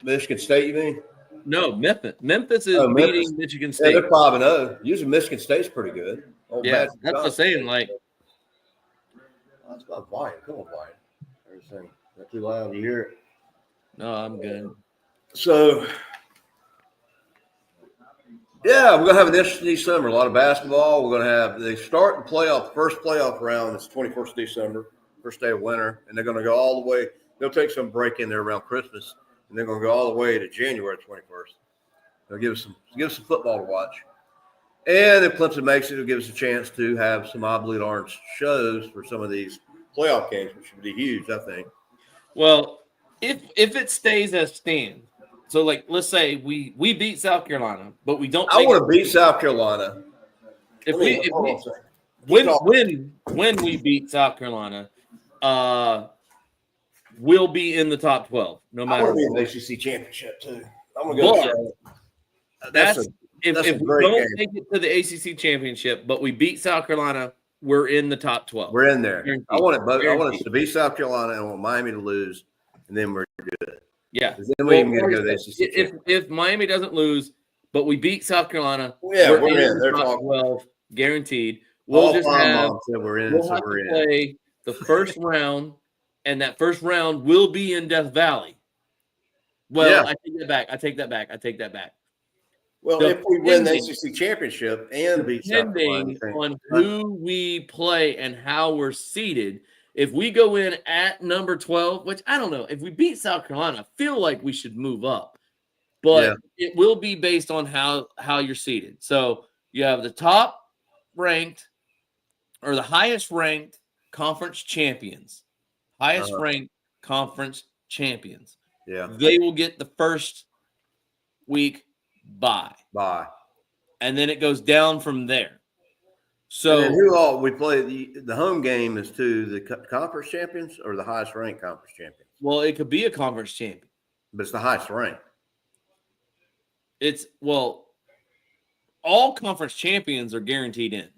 S1: Michigan State, you mean?
S2: No, Memphis. Memphis is beating Michigan State.
S1: Yeah, they're 5-0. Usually Michigan State's pretty good.
S2: Yeah, that's what I'm saying. Like,
S1: that's about quiet. Come on, quiet. Everything. Not too loud. You hear it?
S2: No, I'm good.
S1: So, yeah, we're going to have an interesting summer. A lot of basketball. We're going to have, they start the playoff, first playoff round is 21st December, first day of winter, and they're going to go all the way. They'll take some break in there around Christmas, and they're going to go all the way to January 21st. They'll give us some football to watch. And if Clemson makes it, it'll give us a chance to have some Obsolete Orange shows for some of these playoff games, which would be huge, I think.
S2: Well, if it stays as stands, so like let's say we beat South Carolina, but we don't.
S1: I want to beat South Carolina.
S2: When we beat South Carolina, we'll be in the top 12. No matter.
S1: I want to be in the ACC championship too. I'm gonna go.
S2: If we don't make it to the ACC championship, but we beat South Carolina, we're in the top 12.
S1: We're in there. Guaranteed. I want it, but I want us to beat South Carolina and I want Miami to lose, and then we're good.
S2: Yeah.
S1: Then we can go to the ACC.
S2: If Miami doesn't lose, but we beat South Carolina,
S1: we're in. They're
S2: top 12, guaranteed. We'll just have to play the first round, and that first round will be in Death Valley. Well, yeah. I take that back.
S1: Well, if we win the ACC championship and beat South Carolina,
S2: on who we play and how we're seeded, if we go in at number 12, which I don't know, if we beat South Carolina, I feel like we should move up. But it will be based on how you're seeded. So you have the top ranked or the highest ranked conference champions. Highest ranked conference champions.
S1: Yeah.
S2: They will get the first week bye. And then it goes down from there. So
S1: who all we play the home game is to the conference champions or the highest ranked conference champions?
S2: Well, it could be a conference champion.
S1: But it's the highest ranked.
S2: All conference champions are guaranteed in.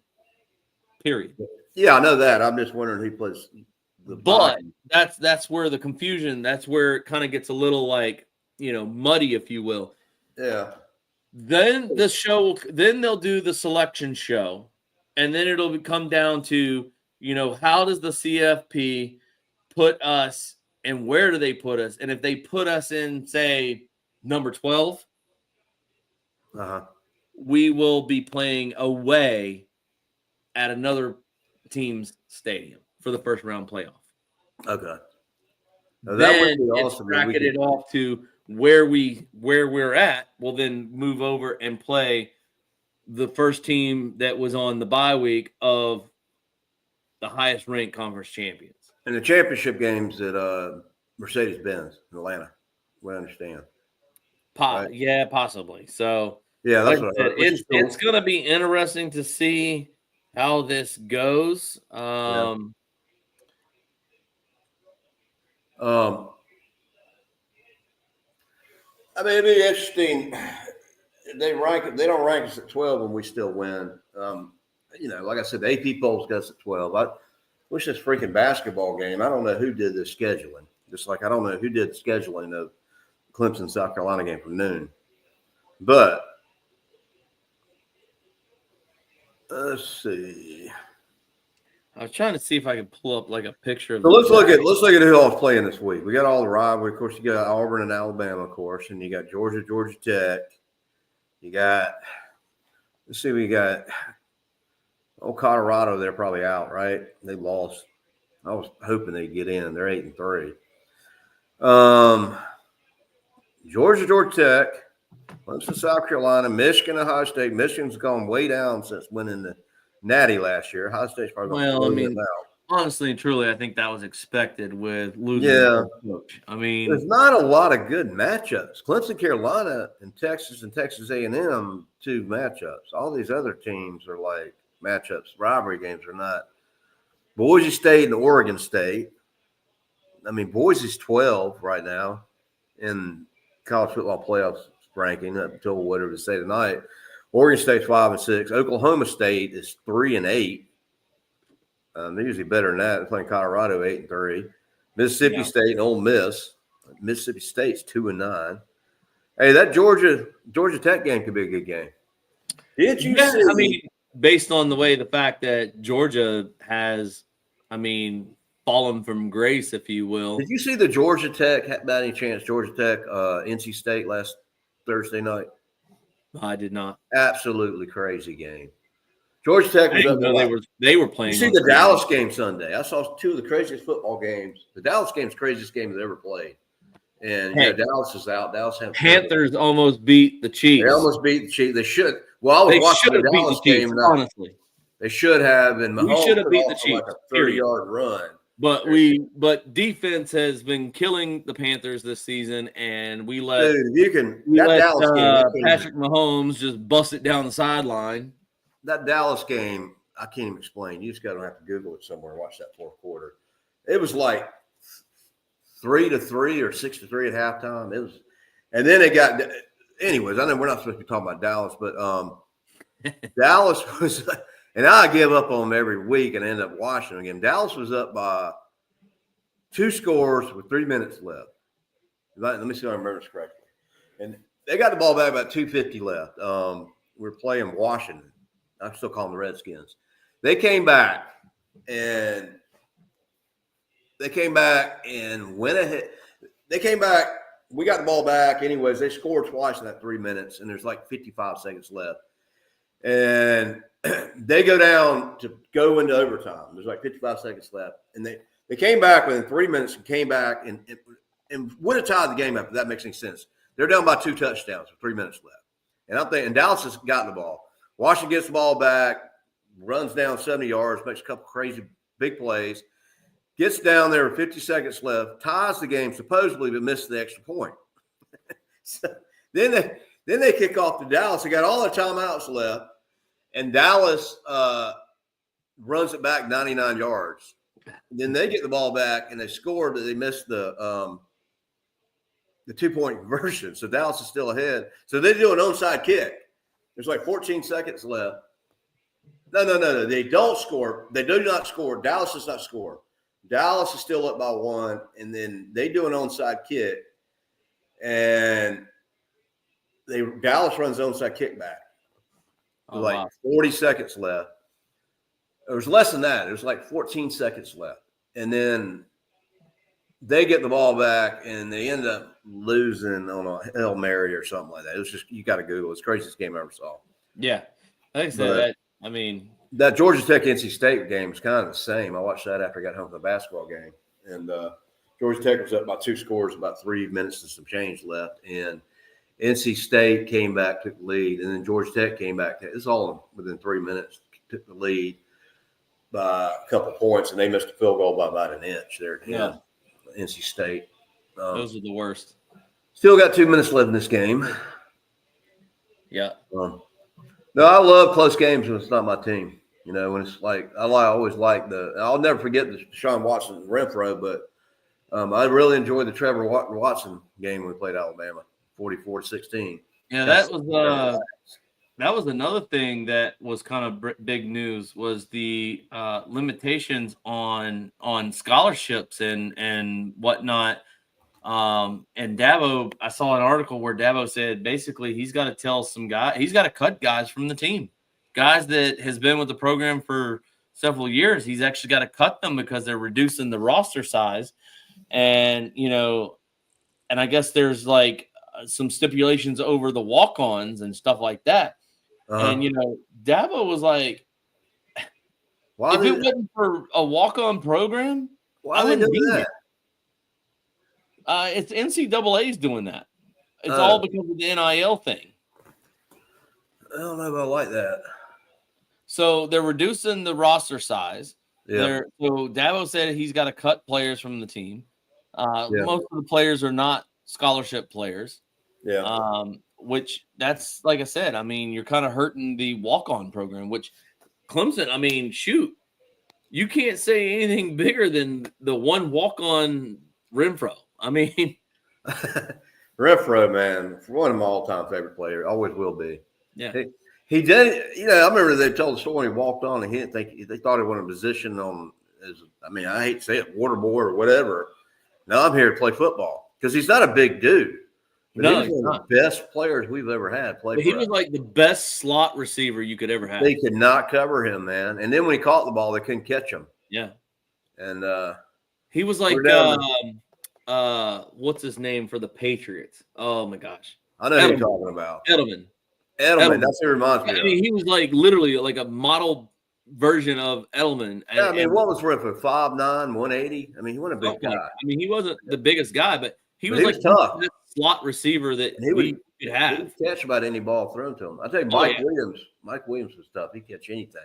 S2: Period.
S1: Yeah, I know that. I'm just wondering who plays the
S2: But that's where the confusion, that's where it kind of gets a little muddy, if you will.
S1: Yeah.
S2: Then they'll do the selection show, and then it'll come down to, how does the CFP put us and where do they put us? And if they put us in, say, number 12, we will be playing away at another team's stadium for the first round playoff.
S1: Okay.
S2: Now, that would be awesome. Bracketed off to where we're at. We'll then move over and play the first team that was on the bye week of the highest ranked conference champions.
S1: And the championship games at Mercedes-Benz in Atlanta, we understand.
S2: Right? Yeah, possibly. So
S1: yeah, that's what I heard.
S2: It's going to be interesting to see how this goes.
S1: I mean, it'd be interesting. They don't rank us at 12 when we still win. Like I said, the AP polls got us at 12. I wish this freaking basketball game, I don't know who did the scheduling. Just like I don't know who did the scheduling of Clemson South Carolina game from noon. But let's see.
S2: I was trying to see if I could pull up like a picture of.
S1: So let's look at who all's playing this week. We got all the rivalry. Of course, you got Auburn and Alabama, of course, and you got Georgia, Georgia Tech. You got, let's see, we got Colorado. They're probably out, right? They lost. I was hoping they'd get in. They're 8-3. Georgia, Georgia Tech, Clemson, South Carolina, Michigan, Ohio State. Michigan's gone way down since winning the Natty last year. Ohio State's probably going to blow them out.
S2: Honestly and truly, I think that was expected with losing
S1: Yeah.
S2: coach. I mean,
S1: there's not a lot of good matchups. Clemson, Carolina, and Texas A&M, 2 matchups. All these other teams are like matchups. Rivalry games are not. Boise State and Oregon State. I mean, Boise's 12 right now in college football playoffs ranking up until whatever they say tonight. Oregon State's 5-6. Oklahoma State is 3-8. They're usually better than that. They're playing Colorado 8-3. Mississippi State and Ole Miss. Mississippi State's 2-9. Hey, that Georgia Tech game could be a good game. Did you see?
S2: I mean, based on the fact that Georgia has, fallen from grace, if you will.
S1: Did you see the Georgia Tech, by any chance, Georgia Tech, NC State last Thursday night?
S2: I did not.
S1: Absolutely crazy game. Georgia Tech was up.
S2: They were playing.
S1: You see the Dallas game Sunday. I saw 2 of the craziest football games. The Dallas game's the craziest game they've ever played. And Dallas is out. Dallas
S2: Panthers almost beat the Chiefs.
S1: They almost beat the Chiefs. They should. Well, I was watching the Dallas game.
S2: Honestly,
S1: they should have. And Mahomes
S2: should have beat the Chiefs.
S1: Like a 30-yard run.
S2: But defense has been killing the Panthers this season, and we let
S1: Dallas game,
S2: Patrick Mahomes just bust it down the sideline.
S1: That Dallas game, I can't even explain. You just got to have to Google it somewhere and watch that fourth quarter. It was like 3-3 or 6-3 at halftime. It was, and then it got. Anyways, I know we're not supposed to be talking about Dallas, but Dallas was. And I give up on them every week and end up watching them again. Dallas was up by 2 scores with 3 minutes left. Let me see if I remember this correctly. And they got the ball back about 2:50 left. We're playing Washington. I still call them the Redskins. They came back and went ahead. They came back. We got the ball back. Anyways, they scored twice in that 3 minutes, and there's like 55 seconds left. And they go down to go into overtime. There's like 55 seconds left. And they came back within 3 minutes and came back and would have tied the game up, if that makes any sense. They're down by 2 touchdowns with 3 minutes left. And I'm thinking Dallas has gotten the ball. Washington gets the ball back, runs down 70 yards, makes a couple crazy big plays, gets down there with 50 seconds left, ties the game supposedly, but misses the extra point. So then they kick off to Dallas. They got all their timeouts left, and Dallas runs it back 99 yards. Then they get the ball back, and they scored, but they missed the 2-point conversion. So Dallas is still ahead. So they do an onside kick. There's like 14 seconds left. No. They don't score. They do not score. Dallas does not score. Dallas is still up by 1, and then they do an onside kick, and Dallas runs the onside kick back. Like 40 seconds left. It was less than that. It was like 14 seconds left. And then they get the ball back, and they end up losing on a Hail Mary or something like that. It was just, you got to Google it. It's the craziest game I ever saw.
S2: Yeah. I think so.
S1: That Georgia Tech NC State game is kind of the same. I watched that after I got home from the basketball game. And Georgia Tech was up by 2 scores, about 3 minutes and some change left. And NC State came back, took the lead. And then Georgia Tech came back. It's all within 3 minutes, took the lead by a couple points. And they missed a field goal by about an inch there at the end. NC State.
S2: Those are the worst.
S1: Still got 2 minutes left in this game.
S2: Yeah.
S1: No, I love close games when it's not my team. You know, when it's like I always like I'll never forget the Deshaun Watson Renfro, but I really enjoyed the Trevor Watson game when we played Alabama, 44-16.
S2: Yeah, that was another thing that was kind of big news was the limitations on scholarships and whatnot. And Dabo, I saw an article where Dabo said basically he's got to tell some guy, he's got to cut guys from the team, guys that has been with the program for several years, he's actually got to cut them because they're reducing the roster size. And, and I guess there's like some stipulations over the walk-ons and stuff like that. And, Dabo was like, if it wasn't for a walk-on program, I wouldn't be here. It's NCAA's doing that. It's all because of the NIL thing.
S1: I don't know if I like that.
S2: So they're reducing the roster size.
S1: Yeah.
S2: So Dabo said he's got to cut players from the team. Most of the players are not scholarship players.
S1: Yeah.
S2: Which that's, like I said, I mean, you're kind of hurting the walk-on program, which Clemson, I mean, shoot, you can't say anything bigger than the one walk-on Renfro. I mean,
S1: Renfro, man, one of my all-time favorite players, always will be.
S2: Yeah.
S1: He did, I remember they told the story he walked on and he didn't think they thought he wanted a position on I hate to say it, water boy or whatever. Now I'm here to play football because he's not a big dude. But he was one of the best players we've ever had play for us.
S2: He was like the best slot receiver you could ever have.
S1: They could not cover him, man. And then when he caught the ball, they couldn't catch him.
S2: Yeah.
S1: And
S2: he was like what's his name for the Patriots? Oh my gosh.
S1: I know who you're talking about.
S2: Edelman.
S1: That's what it reminds me of.
S2: I mean, he was like literally like a model version of Edelman.
S1: Yeah, I mean, what was Renfro? 5'9", 180? I mean, he wasn't a big guy.
S2: I mean, he wasn't the biggest guy, but he was like
S1: tough.
S2: The slot receiver that we could have.
S1: He could catch about any ball thrown to him. I tell you, Mike Williams was tough. He'd catch anything.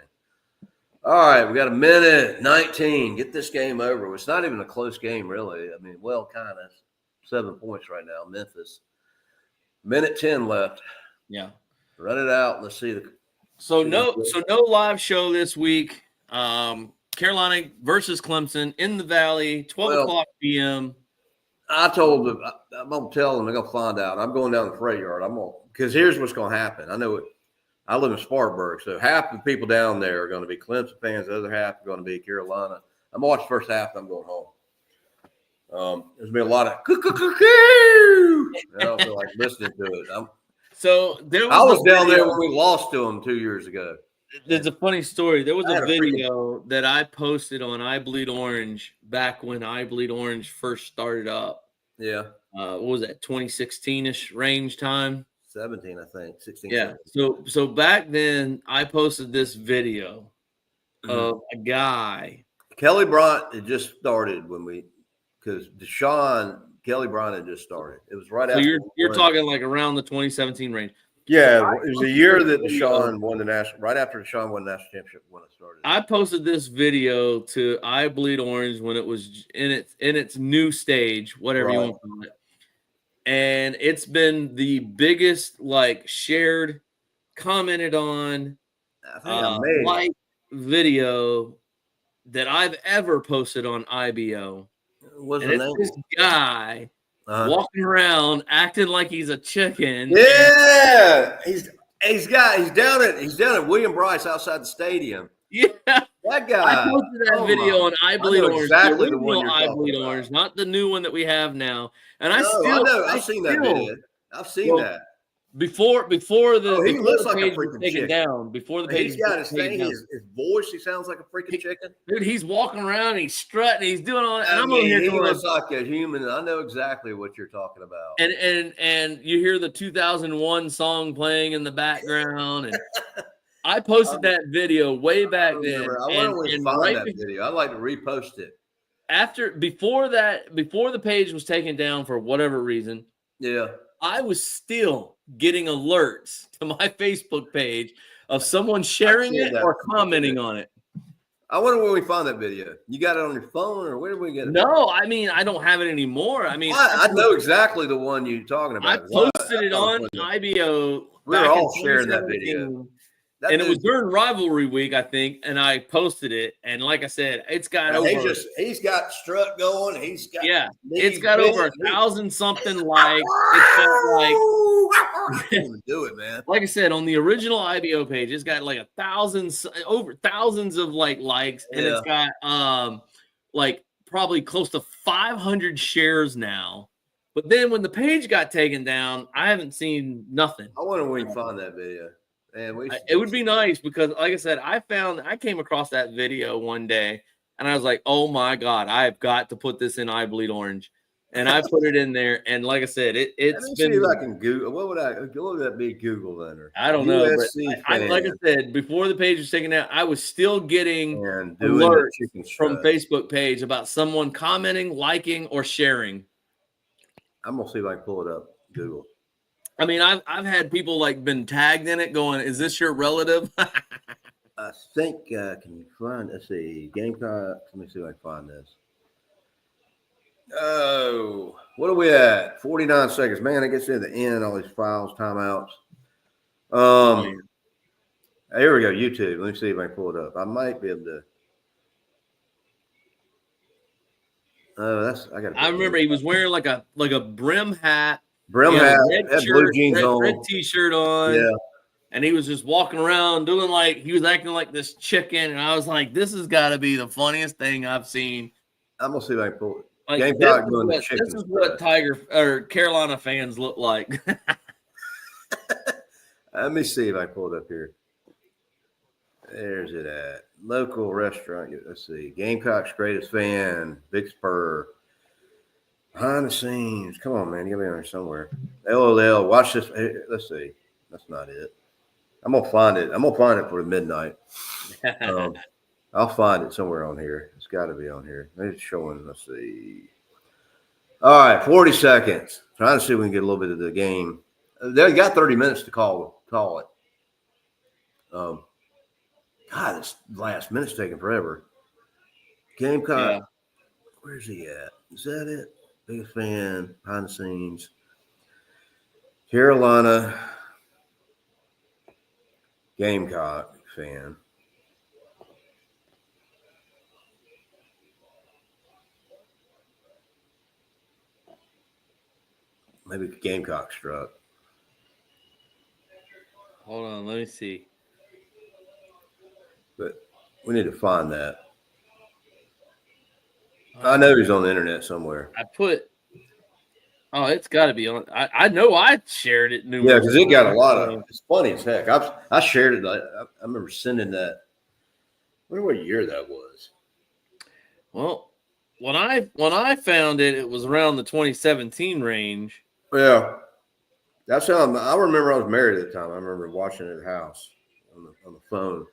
S1: All right, we got a minute 19. Get this game over. It's not even a close game, really. I mean, kind of 7 points right now, Memphis. Minute 10 left.
S2: Yeah.
S1: Run it out. Let's see.
S2: So no live show this week. Carolina versus Clemson in the Valley, 12 o'clock p.m.
S1: I told them, I'm going to tell them, they're going to find out. I'm going down the freight yard. Because here's what's going to happen. I know it. I live in Spartanburg, so half the people down there are going to be Clemson fans. The other half are going to be Carolina. I'm going to watch the first half, and I'm going home. There's been a lot of I don't feel like listening to it. I was down there when we lost to them 2 years ago.
S2: There's a funny story. There was a video that I posted on I Bleed Orange back when I Bleed Orange first started up.
S1: Yeah.
S2: What was that, 2016-ish range time?
S1: 17, I think. 16.
S2: Yeah. 17. So back then, I posted this video of a guy.
S1: Kelly Bryant had just started because Kelly Bryant had just started. It was right after.
S2: So you're talking like around the 2017 range.
S1: Yeah, it was a year that Deshaun won the national. Right after Deshaun won the national championship when it started.
S2: I posted this video to I Bleed Orange when it was in its new stage, whatever you want to call it, and it's been the biggest shared, commented on, like video that I've ever posted on IBO.
S1: What's
S2: and
S1: the
S2: it's
S1: name?
S2: this guy. Walking around acting like he's a chicken.
S1: Yeah, he's down at William Bryce outside the stadium.
S2: Yeah,
S1: that guy.
S2: I posted that video on I Bleed Orange.
S1: Exactly the one you're
S2: I Bleed
S1: about.
S2: Orange, not the new one that we have now. And
S1: I've seen that video. I've seen that.
S2: Before the
S1: he looks like a
S2: page
S1: freaking
S2: was taken
S1: chicken.
S2: down. Before the page
S1: he's got
S2: was taken down.
S1: His voice, he sounds like a freaking chicken.
S2: Dude, he's walking around, he's strutting, he's doing all that. And
S1: he looks like a human. I know exactly what you're talking about.
S2: And you hear the 2001 song playing in the background. And I posted that video way back then.
S1: I want to find that video. I'd like to repost it.
S2: Before the page was taken down for whatever reason.
S1: Yeah.
S2: I was still getting alerts to my Facebook page of someone sharing it or commenting on it.
S1: I wonder where we found that video. You got it on your phone, or where did we get it?
S2: No, I mean, I don't have it anymore. I mean,
S1: I know exactly the one you're talking about.
S2: I posted it on IBO.
S1: We were all sharing that video.
S2: And it was during Rivalry week, I think, and I posted it. And like I said, it's got
S1: he's got strut going.
S2: It's got over 1,000 something likes. It's got
S1: do it, man.
S2: Like I said, on the original IBO page, it's got like over thousands of likes, and it's got probably close to 500 shares now. But then when the page got taken down, I haven't seen nothing.
S1: I wonder when we find that video. Man,
S2: it would be nice because, like I said, I came across that video one day and I was like, oh my God, I've got to put this in I Bleed Orange. And I put it in there. And like I said,
S1: Let
S2: it's
S1: me
S2: been,
S1: see if I can Google. What would that be? Google then, or
S2: I don't know, but
S1: USC
S2: I
S1: fan
S2: like I said, before the page was taken out, I was still getting
S1: and doing the
S2: alerts
S1: chicken
S2: from
S1: strut.
S2: Facebook page about someone commenting, liking, or sharing.
S1: I'm gonna see if I can pull it up. Google.
S2: I mean, I've had people like been tagged in it going, is this your relative?
S1: I think can you find? Let's see, Gamecock. Let me see if I can find this. Oh, what are we at? 49 seconds. Man, it gets to the end. All these files, timeouts. Here we go. YouTube. Let me see if I can pull it up. I might be able to. I got.
S2: I remember he was wearing like a brim hat,
S1: Brim
S2: he had
S1: hat,
S2: a red
S1: had
S2: shirt,
S1: blue jeans on.
S2: red t-shirt on.
S1: Yeah.
S2: And he was just walking around doing like he was acting like this chicken, and I was like, "This has got to be the funniest thing I've seen."
S1: I'm gonna see if I can pull it.
S2: Like
S1: Gamecock doing the chicken.
S2: this is what Tiger or Carolina fans look like.
S1: Let me see if I can pull it up here. There's it at local restaurant. Let's see, Gamecock's greatest fan, Big Spur. Behind the scenes. Come on, man, you gotta be on there somewhere. LOL. Watch this. Let's see. That's not it. I'm gonna find it. I'm gonna find it for midnight. I'll find it somewhere on here. It's got to be on here. It's showing. Let's see. All right, 40 seconds. Trying to see if we can get a little bit of the game. They got 30 minutes to call it. God, this last minute's taking forever. Gamecock. Yeah. Where's he at? Is that it? Biggest fan, behind the scenes. Carolina Gamecock fan. Maybe Gamecock struck.
S2: Hold on, let me see.
S1: But we need to find that. I know he's on the internet somewhere.
S2: It's got to be on. I know I shared it.
S1: Yeah, because it got a lot of. It's funny as heck. I shared it. I remember sending that. I wonder what year that was.
S2: Well, when I found it, it was around the 2017 range.
S1: Yeah, that's how I remember. I was married at the time. I remember watching it at the house on the phone.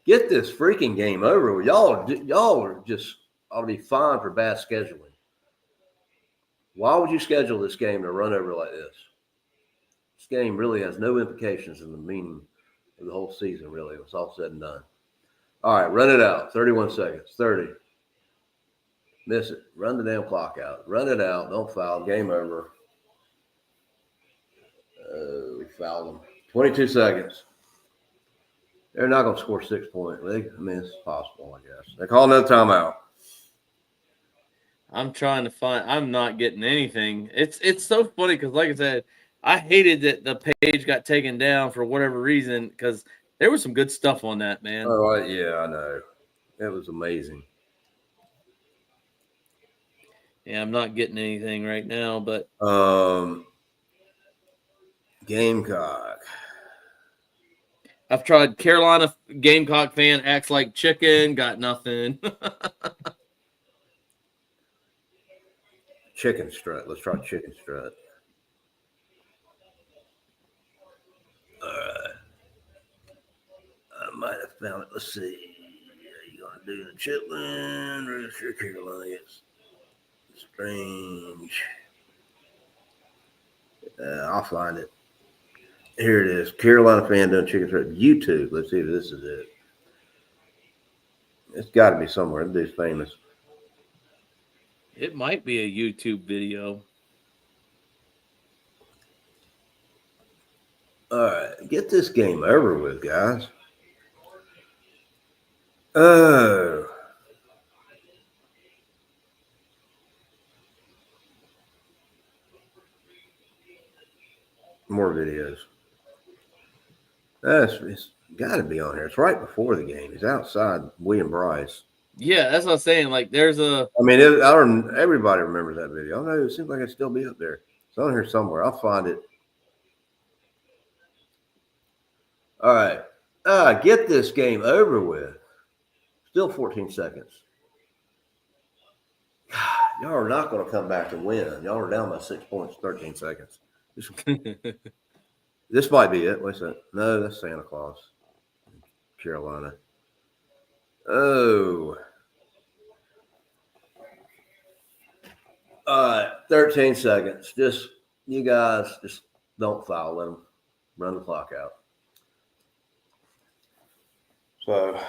S1: Get this freaking game over with. Y'all are just ought to be fined for bad scheduling. Why would you schedule this game to run over like this? This game really has no implications in the meaning of the whole season, really. It's all said and done. All right, run it out. 31 seconds. 30. Miss it. Run the damn clock out. Run it out. Don't foul. Game over. We fouled them. 22 seconds. They're not going to score 6 points. It's possible, I guess. They call another timeout.
S2: I'm trying to find. I'm not getting anything. It's so funny because, like I said, I hated that the page got taken down for whatever reason because there was some good stuff on that, man.
S1: Oh, yeah, I know. It was amazing.
S2: Yeah, I'm not getting anything right now, but
S1: Gamecock.
S2: I've tried Carolina Gamecock fan acts like chicken, got nothing.
S1: Chicken strut. Let's try chicken strut. All right. I might have found it. Let's see. Are you going to do the Chitlin or is your Carolina? It's strange. I'll find it. Here it is. Carolina fan doing chicken strut. YouTube. Let's see if this is it. It's got to be somewhere. This dude's famous.
S2: It might be a YouTube video.
S1: All right. Get this game over with, guys. Oh. More videos. It's got to be on here. It's right before the game. He's outside William Bryce.
S2: Yeah, that's what I'm saying. Like, there's a.
S1: I mean, everybody remembers that video. I don't know. It seems like it'd still be up there. It's on here somewhere. I'll find it. All right. Get this game over with. Still 14 seconds. Y'all are not going to come back and win. Y'all are down by 6 points, 13 seconds. This might be it. Wait a second. No, that's Santa Claus. Carolina. Oh. 13 seconds. You guys just don't foul. Let them run the clock out. So,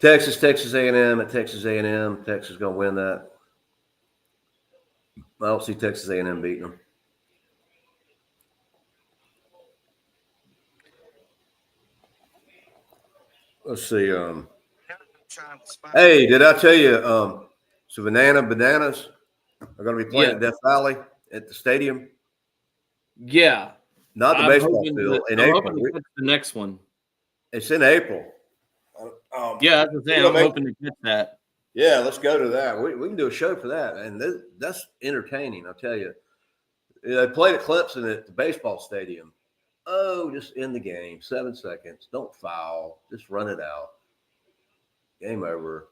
S1: Texas A&M at Texas A&M. Texas going to win that. I don't see Texas A&M beating them. Let's see. Hey, did I tell you? So Bananas are going to be playing at Death Valley at the stadium.
S2: Yeah,
S1: not the baseball field. In April,
S2: the next one.
S1: It's in April.
S2: Yeah, that's the thing. I'm hoping to get that.
S1: Yeah, let's go to that. We can do a show for that, and that's entertaining. I'll tell you. They played at Clemson at the baseball stadium. Oh, just end the game. 7 seconds. Don't foul. Just run it out. Game over.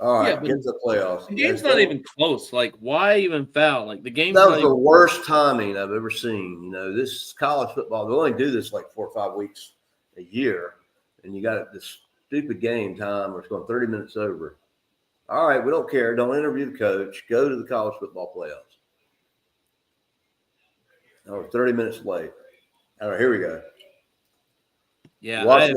S1: All right, get to the playoffs.
S2: The game's not even close. Like, why even foul? Like, the game's
S1: that was the worst timing I've ever seen. You know, this is college football. They only do this like 4 or 5 weeks a year, and you got this stupid game time where it's going 30 minutes over. All right, we don't care. Don't interview the coach. Go to the college football playoffs. Oh, 30 minutes late. All right, here we go.
S2: Yeah,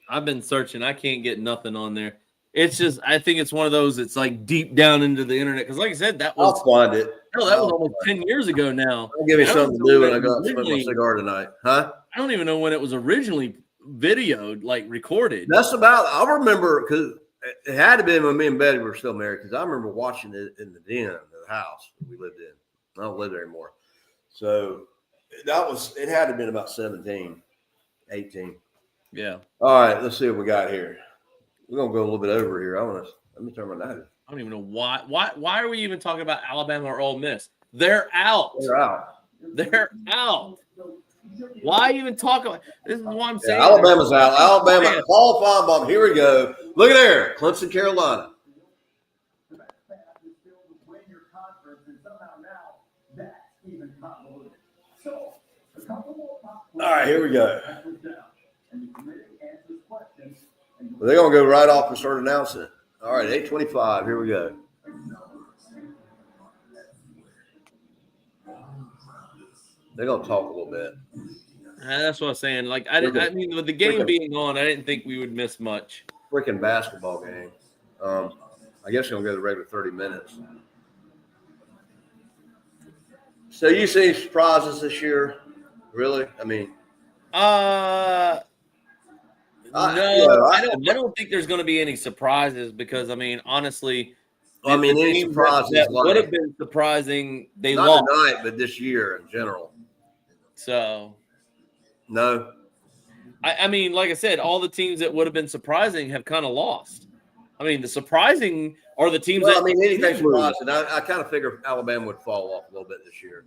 S2: I've been searching. I can't get nothing on there. It's just, I think it's one of those. It's like deep down into the internet. Because, like I said, that was.
S1: I'll find it.
S2: No, that was almost 10 years ago now.
S1: I'll give me something to do when I go out and smoke my cigar tonight, huh?
S2: I don't even know when it was originally videoed, like recorded.
S1: That's about. I remember because it had to be when me and Betty were still married. Because I remember watching it in the den of the house we lived in. I don't live there anymore. So that was. It had to have been about 17, 18.
S2: Yeah.
S1: All right, let's see what we got here. We're gonna go a little bit over here. Let me turn my night.
S2: I don't even know why. Why are we even talking about Alabama or Ole Miss? They're out. They're out. Why even talk about this? Is what I'm saying.
S1: Alabama's out. Alabama. Paul Feinbaum. Here we go. Look at there. Clemson, Carolina. All right, here we go. Well, they're going to go right off and start announcing it. All right, 8:25. Here we go. They're going to talk a little bit.
S2: That's what I'm saying. Like, I mean, with the game being on, I didn't think we would miss much.
S1: Freaking basketball game. I guess you're going to go the regular 30 minutes. So you see surprises this year? Really? I mean,
S2: no, I don't think there's going to be any surprises because, I mean, honestly,
S1: any surprises
S2: that would have been surprising. They
S1: not
S2: lost
S1: tonight, but this year in general.
S2: So,
S1: no.
S2: I mean, like I said, all the teams that would have been surprising have kind of lost. I mean, the surprising are the teams that.
S1: I mean, anything surprising. I kind of figured Alabama would fall off a little bit this year.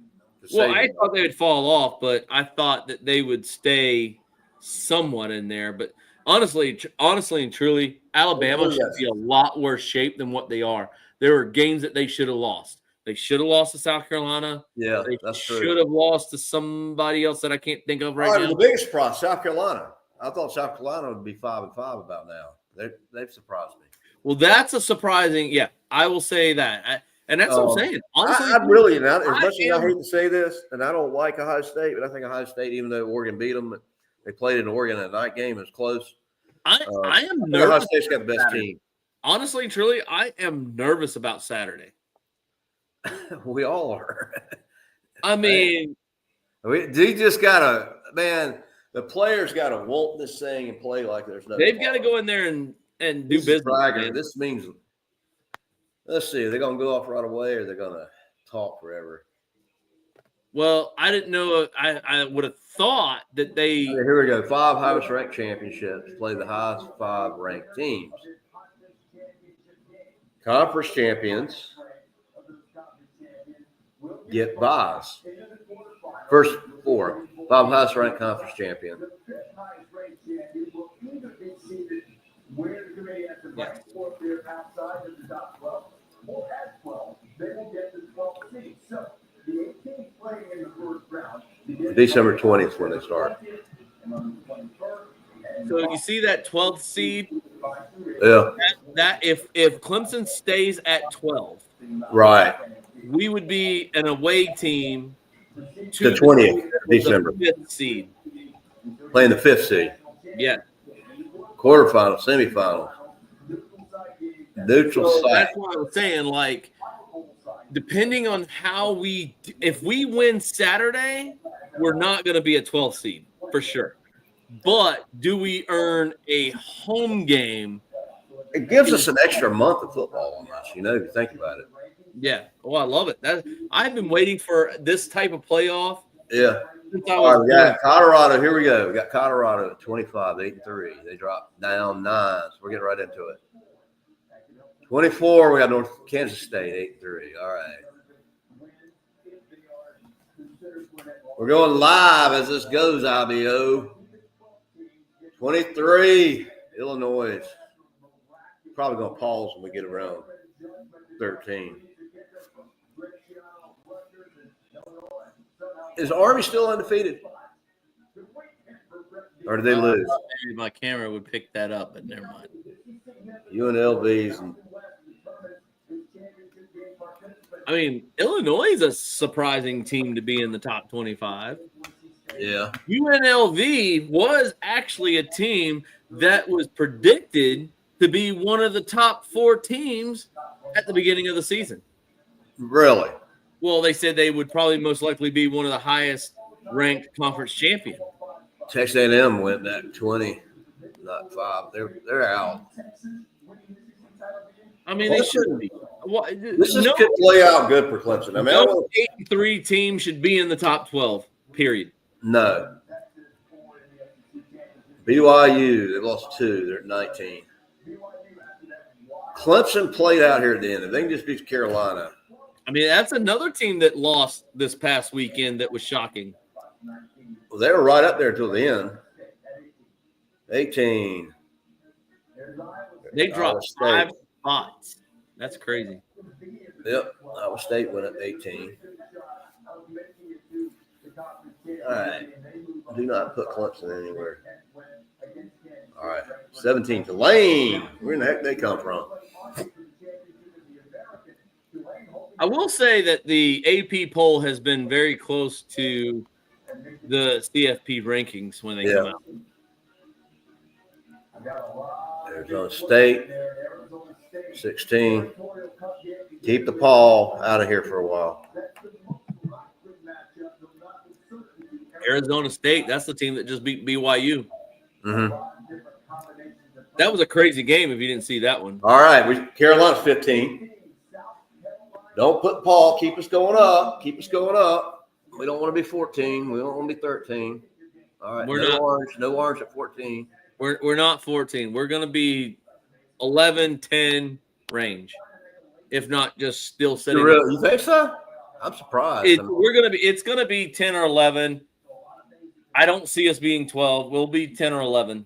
S2: Well, I thought they would fall off, but I thought that they would stay somewhat in there. But honestly and truly, Alabama should be a lot worse shape than what they are. There were games that they should have lost. They should have lost to South Carolina.
S1: Yeah, that's true.
S2: Should have lost to somebody else that I can't think of right now.
S1: The biggest surprise, South Carolina. I thought South Carolina would be 5-5 about now. They've surprised me.
S2: Well, that's a surprising. Yeah, I will say that. And that's what I'm saying. Honestly,
S1: I really, as much as I hate to say this, and I don't like Ohio State, but I think Ohio State, even though Oregon beat them, they played in Oregon in a night game. It was close.
S2: I am nervous.
S1: Ohio State's got the best team.
S2: Honestly, truly, I am nervous about Saturday.
S1: We all are.
S2: I mean,
S1: you just got to, man, the players got to want this thing and play like there's no.
S2: They've got to go in there and do business.
S1: This means, let's see, are they going to go off right away or are they going to talk forever?
S2: Well, I didn't know. I would have thought that they.
S1: Here we go. 5 highest ranked championships play the highest 5 ranked teams. Conference champions get buys. First four. Bob highest ranked conference champion. December 20th when they start.
S2: So you see that 12th seed?
S1: Yeah.
S2: That if Clemson stays at 12,
S1: Right.
S2: we would be an away team
S1: The 20th December.
S2: The 5th seed.
S1: Playing the 5th seed.
S2: Yeah.
S1: Quarterfinals, semifinals. Neutral
S2: So
S1: site.
S2: that's what I was saying. Like, depending on if we win Saturday, we're not going to be a 12th seed for sure. But do we earn a home game?
S1: It gives us an extra month of football on us, if you think about it.
S2: Yeah. Oh, I love it. I've been waiting for this type of playoff.
S1: Yeah.
S2: Since I
S1: All
S2: was
S1: right, we got Colorado. Here we go. We got Colorado at 25, 8-3. They dropped down 9, so we're getting right into it. 24, we got North Kansas State, 8-3. All right. We're going live as this goes, IBO. 23, Illinois. Probably going to pause when we get around 13. Is Army still undefeated? Or did they lose?
S2: Maybe my camera would pick that up, but never mind.
S1: UNLV's.
S2: I mean, Illinois is a surprising team to be in the top 25.
S1: Yeah.
S2: UNLV was actually a team that was predicted to be one of the top 4 teams at the beginning of the season.
S1: Really?
S2: Well, they said they would probably most likely be one of the highest ranked conference champions.
S1: Texas A&M went back 20, not 5. They're out.
S2: I mean, they shouldn't be.
S1: This could play out good for Clemson. I mean,
S2: no 8-3 team should be in the top 12, period.
S1: No. BYU, they lost 2. They're at 19. Clemson played out here at the end. If they can just beat Carolina.
S2: I mean, that's another team that lost this past weekend that was shocking.
S1: Well, they were right up there until the end. 18.
S2: They dropped 5 spots. That's crazy.
S1: Yep. Iowa State went up 18. All right. Do not put Clemson anywhere. All right. 17. Tulane. Where in the heck they come from?
S2: I will say that the AP poll has been very close to the CFP rankings when they come out.
S1: Arizona State, 16. Keep the Paul out of here for a while.
S2: Arizona State, that's the team that just beat BYU.
S1: Mm-hmm.
S2: That was a crazy game if you didn't see that one.
S1: All right. Carolina's 15. Don't put Paul. Keep us going up. Keep us going up. We don't want to be 14. We don't want to be 13. All right. No orange at 14.
S2: We're not 14. We're going to be 11, 10 range, if not just still sitting.
S1: You think so? I'm surprised.
S2: It's going to be 10 or 11. I don't see us being 12. We'll be 10 or 11.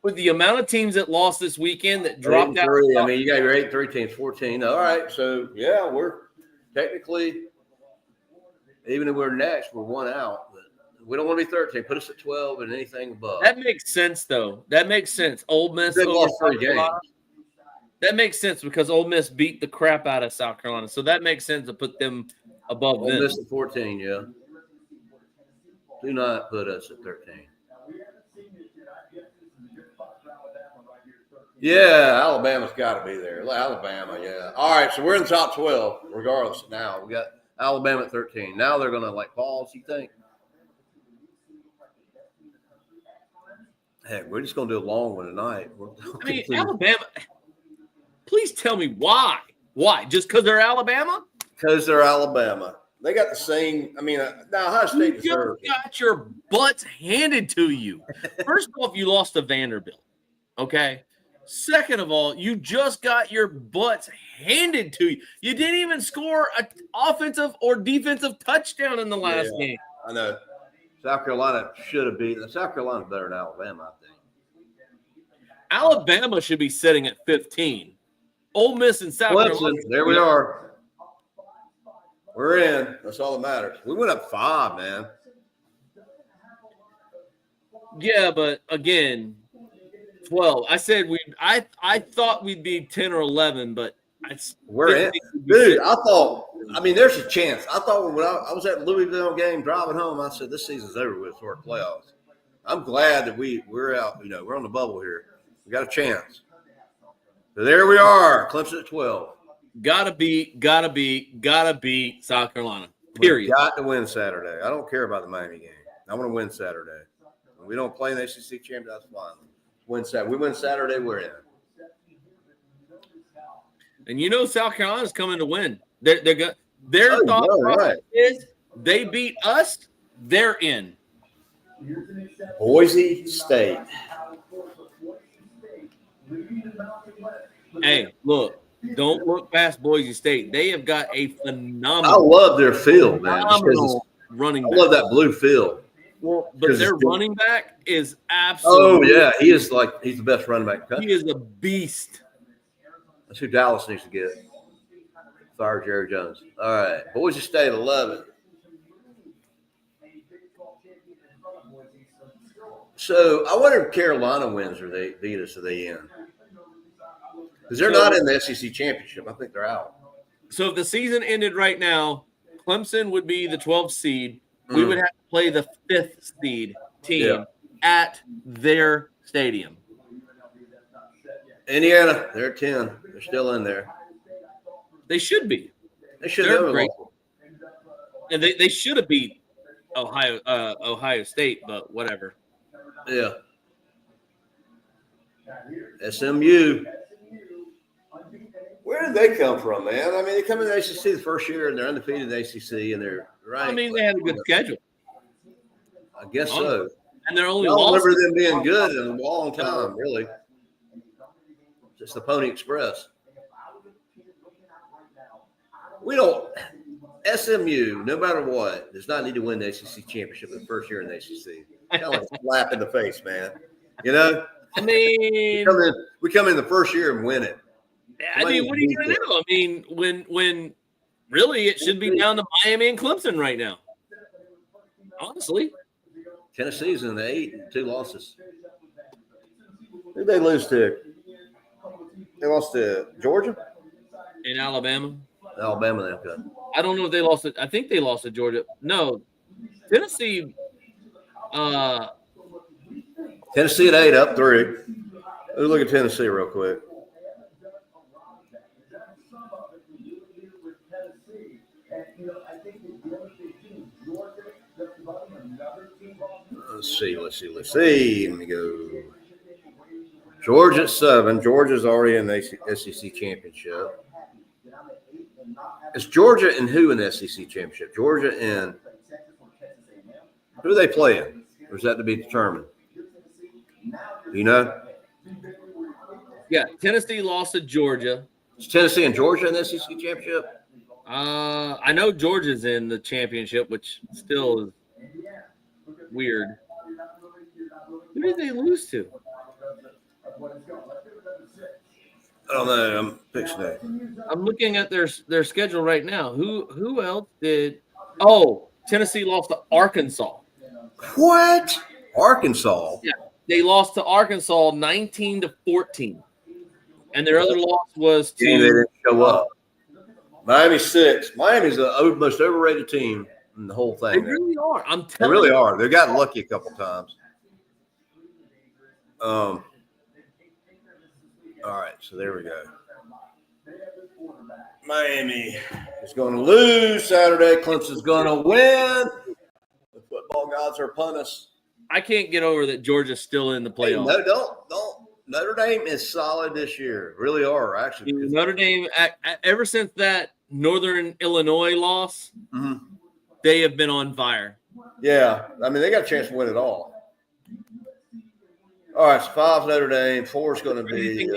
S2: With the amount of teams that lost this weekend that dropped out.
S1: I mean, you got your 8-3 teams, 14. All right. So, yeah, we're technically, even if we're next, we're 1 out. But we don't want to be 13. Put us at 12 and anything above.
S2: That makes sense, though. That makes sense. Ole Miss
S1: lost 3 games.
S2: That makes sense because Ole Miss beat the crap out of South Carolina. So that makes sense to put them above them.
S1: Ole Miss at 14, yeah. Do not put us at 13. Yeah, Alabama's got to be there. Alabama, yeah. All right, so we're in the top 12 regardless now. We got Alabama at 13. Now they're going to, pause, you think? Heck, we're just going to do a long one tonight.
S2: Alabama, please tell me why. Why? Just because they're Alabama?
S1: Because they're Alabama. They got the same – now Ohio State deserves it.
S2: You got your butts handed to you. First off, you lost to Vanderbilt, okay? Second of all, you just got your butts handed to you. You didn't even score an offensive or defensive touchdown in the last game.
S1: I know. South Carolina should have beaten. South Carolina's better than Alabama, I think.
S2: Alabama should be sitting at 15. Ole Miss and South Carolina.
S1: There we are. We're in. That's all that matters. We went up 5, man.
S2: Yeah, but again, 12. I said I thought we'd be 10 or 11, but
S1: we're in. Dude, I mean, there's a chance. I thought when I was at the Louisville game driving home, I said, this season's over with for playoffs. I'm glad that we're out. We're on the bubble here. We got a chance. So there we are. Clemson at 12.
S2: Gotta beat South Carolina. Period.
S1: We got to win Saturday. I don't care about the Miami game. I want to win Saturday. When we don't play in the ACC championship, that's fine. We win Saturday, we're in.
S2: And South Carolina's coming to win. Their thought process is they beat us, they're in.
S1: Boise State.
S2: Hey, look, don't look past Boise State. They have got a phenomenal.
S1: I love their field, man.
S2: Running back.
S1: I love that blue field.
S2: Well, but their running back is absolutely.
S1: Oh, yeah. He's the best running back.
S2: He is a beast.
S1: That's who Dallas needs to get. Fire Jerry Jones. All right. Boise State, 11. So I wonder if Carolina wins or they beat us or they in. Because they're not in the SEC championship. I think they're out.
S2: So if the season ended right now, Clemson would be the 12th seed. We would have to play the 5th seed team at their stadium.
S1: Indiana, they're 10. They're still in there.
S2: They should be.
S1: They should
S2: They're great. And they should have beat Ohio State, but whatever.
S1: Yeah. SMU. Where did they come from, man? I mean, they come in the ACC the first year, and they're undefeated in the ACC, and they're right.
S2: I mean, they had a good schedule.
S1: I guess so.
S2: And they're only.
S1: I don't remember them being good in a long time, really. Just the Pony Express. We don't. SMU, no matter what, does not need to win the ACC championship in the first year in the ACC. Kind of like a slap in the face, man.
S2: I mean,
S1: we come in the first year and win it.
S2: I mean, what are you going to do? I mean, when really it should be down to Miami and Clemson right now. Honestly.
S1: Tennessee's in the 8 and 2 losses. Who did they lose to? They lost to Georgia?
S2: In Alabama.
S1: Alabama, they've got.
S2: I don't know if they lost it. I think they lost to Georgia. No. Tennessee.
S1: Tennessee at 8, up 3. Let's look at Tennessee real quick. Let's see. Let me go. Georgia at 7. Georgia's already in the SEC championship. It's Georgia and who in the SEC championship? Georgia and who are they playing? Or is that to be determined? Do you know?
S2: Yeah, Tennessee lost to Georgia.
S1: Is Tennessee and Georgia in the SEC championship?
S2: I know Georgia's in the championship, which still is weird. Who did they lose to?
S1: I don't know. I'm fixing that.
S2: I'm looking at their schedule right now. Who else did? Oh, Tennessee lost to Arkansas.
S1: What? Arkansas?
S2: Yeah, they lost to Arkansas 19-14, and their other loss was to.
S1: They didn't show up. Miami 6. Miami's the most overrated team in the whole thing.
S2: They really are. I'm telling you.
S1: They really are. They got lucky a couple times. All right, so there we go. Miami is going to lose Saturday. Clemson's going to win. The football gods are upon us.
S2: I can't get over that Georgia's still in the playoffs.
S1: Hey, no, don't. Notre Dame is solid this year. Really are, actually.
S2: Notre Dame, ever since that Northern Illinois loss, they have been on fire.
S1: Yeah, I mean, they got a chance to win it all. All right, so 5's Notre Dame. 4's going to be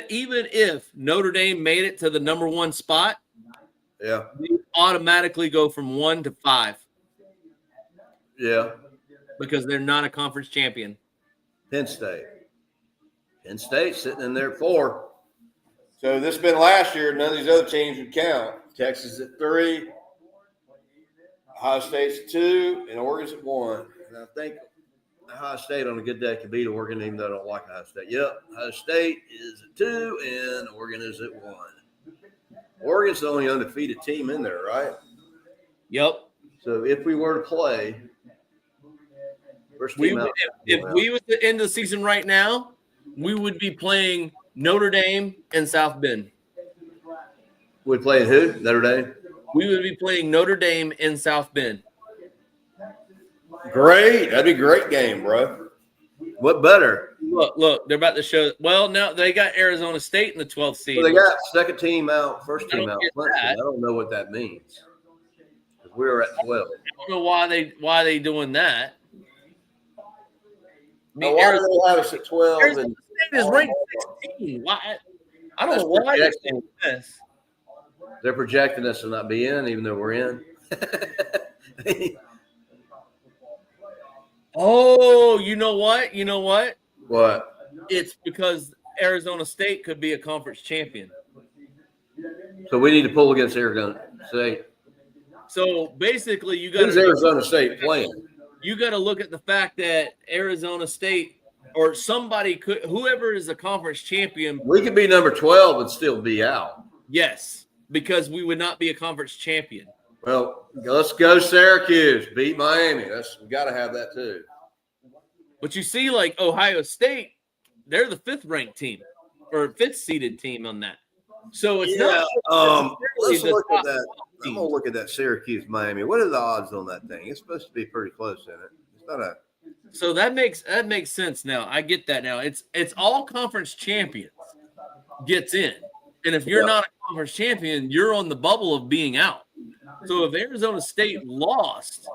S2: even if Notre Dame made it to the number 1 spot,
S1: yeah.
S2: they automatically go from 1 to 5
S1: Yeah.
S2: because they're not a conference champion.
S1: Penn State. Penn State sitting in there at 4. So this has been last year. None of these other teams would count. Texas at 3, Ohio State's at 2, and Oregon's at 1. And I think Ohio State on a good day can beat Oregon, even though I don't like Ohio State. Yep, Ohio State is at 2, and Oregon is at 1. Oregon's the only undefeated team in there, right?
S2: Yep.
S1: So if we were to play, first team out.
S2: If we was to end the season right now, we would be playing Notre Dame and South Bend.
S1: We playing who? Notre Dame?
S2: We would be playing Notre Dame in South Bend.
S1: Great. That'd be a great game, bro. What better?
S2: Look, they're about to show. Well, now they got Arizona State in the 12th seed.
S1: Well, they got second team out, first team out.
S2: That.
S1: I don't know what that means. We were at 12.
S2: I don't know why they doing that.
S1: Now, why do they have us at 12?
S2: Arizona
S1: And
S2: State is ranked 16. Why? I don't know why they're doing this.
S1: They're projecting us to not be in, even though we're in.
S2: Oh, you know what? You know what?
S1: What?
S2: It's because Arizona State could be a conference champion.
S1: So we need to pull against Arizona State.
S2: So basically, you got
S1: Who's Arizona State playing?
S2: You got to look at the fact that Arizona State or somebody could, whoever is a conference champion.
S1: We could be number 12 and still be out.
S2: Yes, because we would not be a conference champion.
S1: Well, let's go Syracuse. Beat Miami. We got to have that too.
S2: But you see, like Ohio State, they're the 5th ranked team or 5th seeded team on that. So it's not.
S1: Let's look at that. I'm gonna look at that Syracuse Miami. What are the odds on that thing? It's supposed to be pretty close in it. It's not a.
S2: So that makes sense now. I get that now. It's all conference champions gets in, and if you're not a conference champion, you're on the bubble of being out. So if Arizona State lost,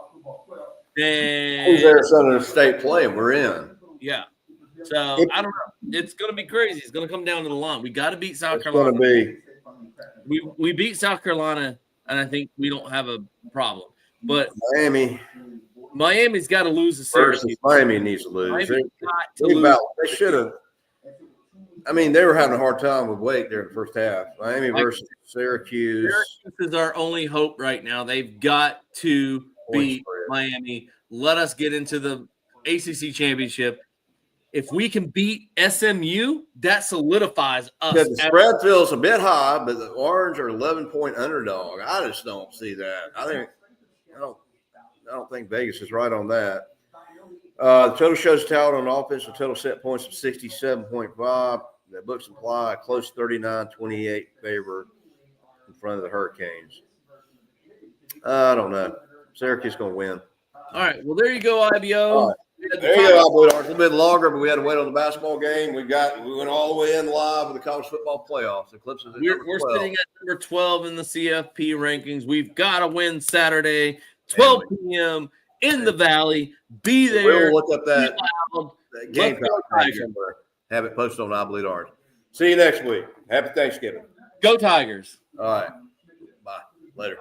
S2: then
S1: Who's Arizona State playing? We're in.
S2: Yeah. So I don't know. It's going to be crazy. It's going to come down to the line. We got to beat South Carolina.
S1: It's going to
S2: be. We beat South Carolina, and I think we don't have a problem. But Miami's got to lose the series.
S1: Miami needs to lose.
S2: They
S1: should have. I mean, they were having a hard time with Wake during the first half. Miami versus Syracuse.
S2: Syracuse is our only hope right now. They've got to beat Miami. Let us get into the ACC championship. If we can beat SMU, that solidifies us.
S1: Yeah, the spread feels a bit high, but the Orange are 11-point underdog. I just don't see that. I don't think Vegas is right on that. The total shows talent on offense with total set points of 67.5. The books imply a close 39-28 favor in front of the Hurricanes. I don't know. Syracuse going to win.
S2: All right. Well, there you go, IBO.
S1: There you go. It's a little bit longer, but we had to wait on the basketball game. We went all the way in live with the college football playoffs. Eclipses
S2: we're sitting at number 12 in the CFP rankings. We've got to win Saturday, 12 p.m. in the Valley. Be there.
S1: We'll look up that game somewhere. Have it posted on I Bleed Orange. See you next week. Happy Thanksgiving.
S2: Go Tigers.
S1: All right. Bye. Later.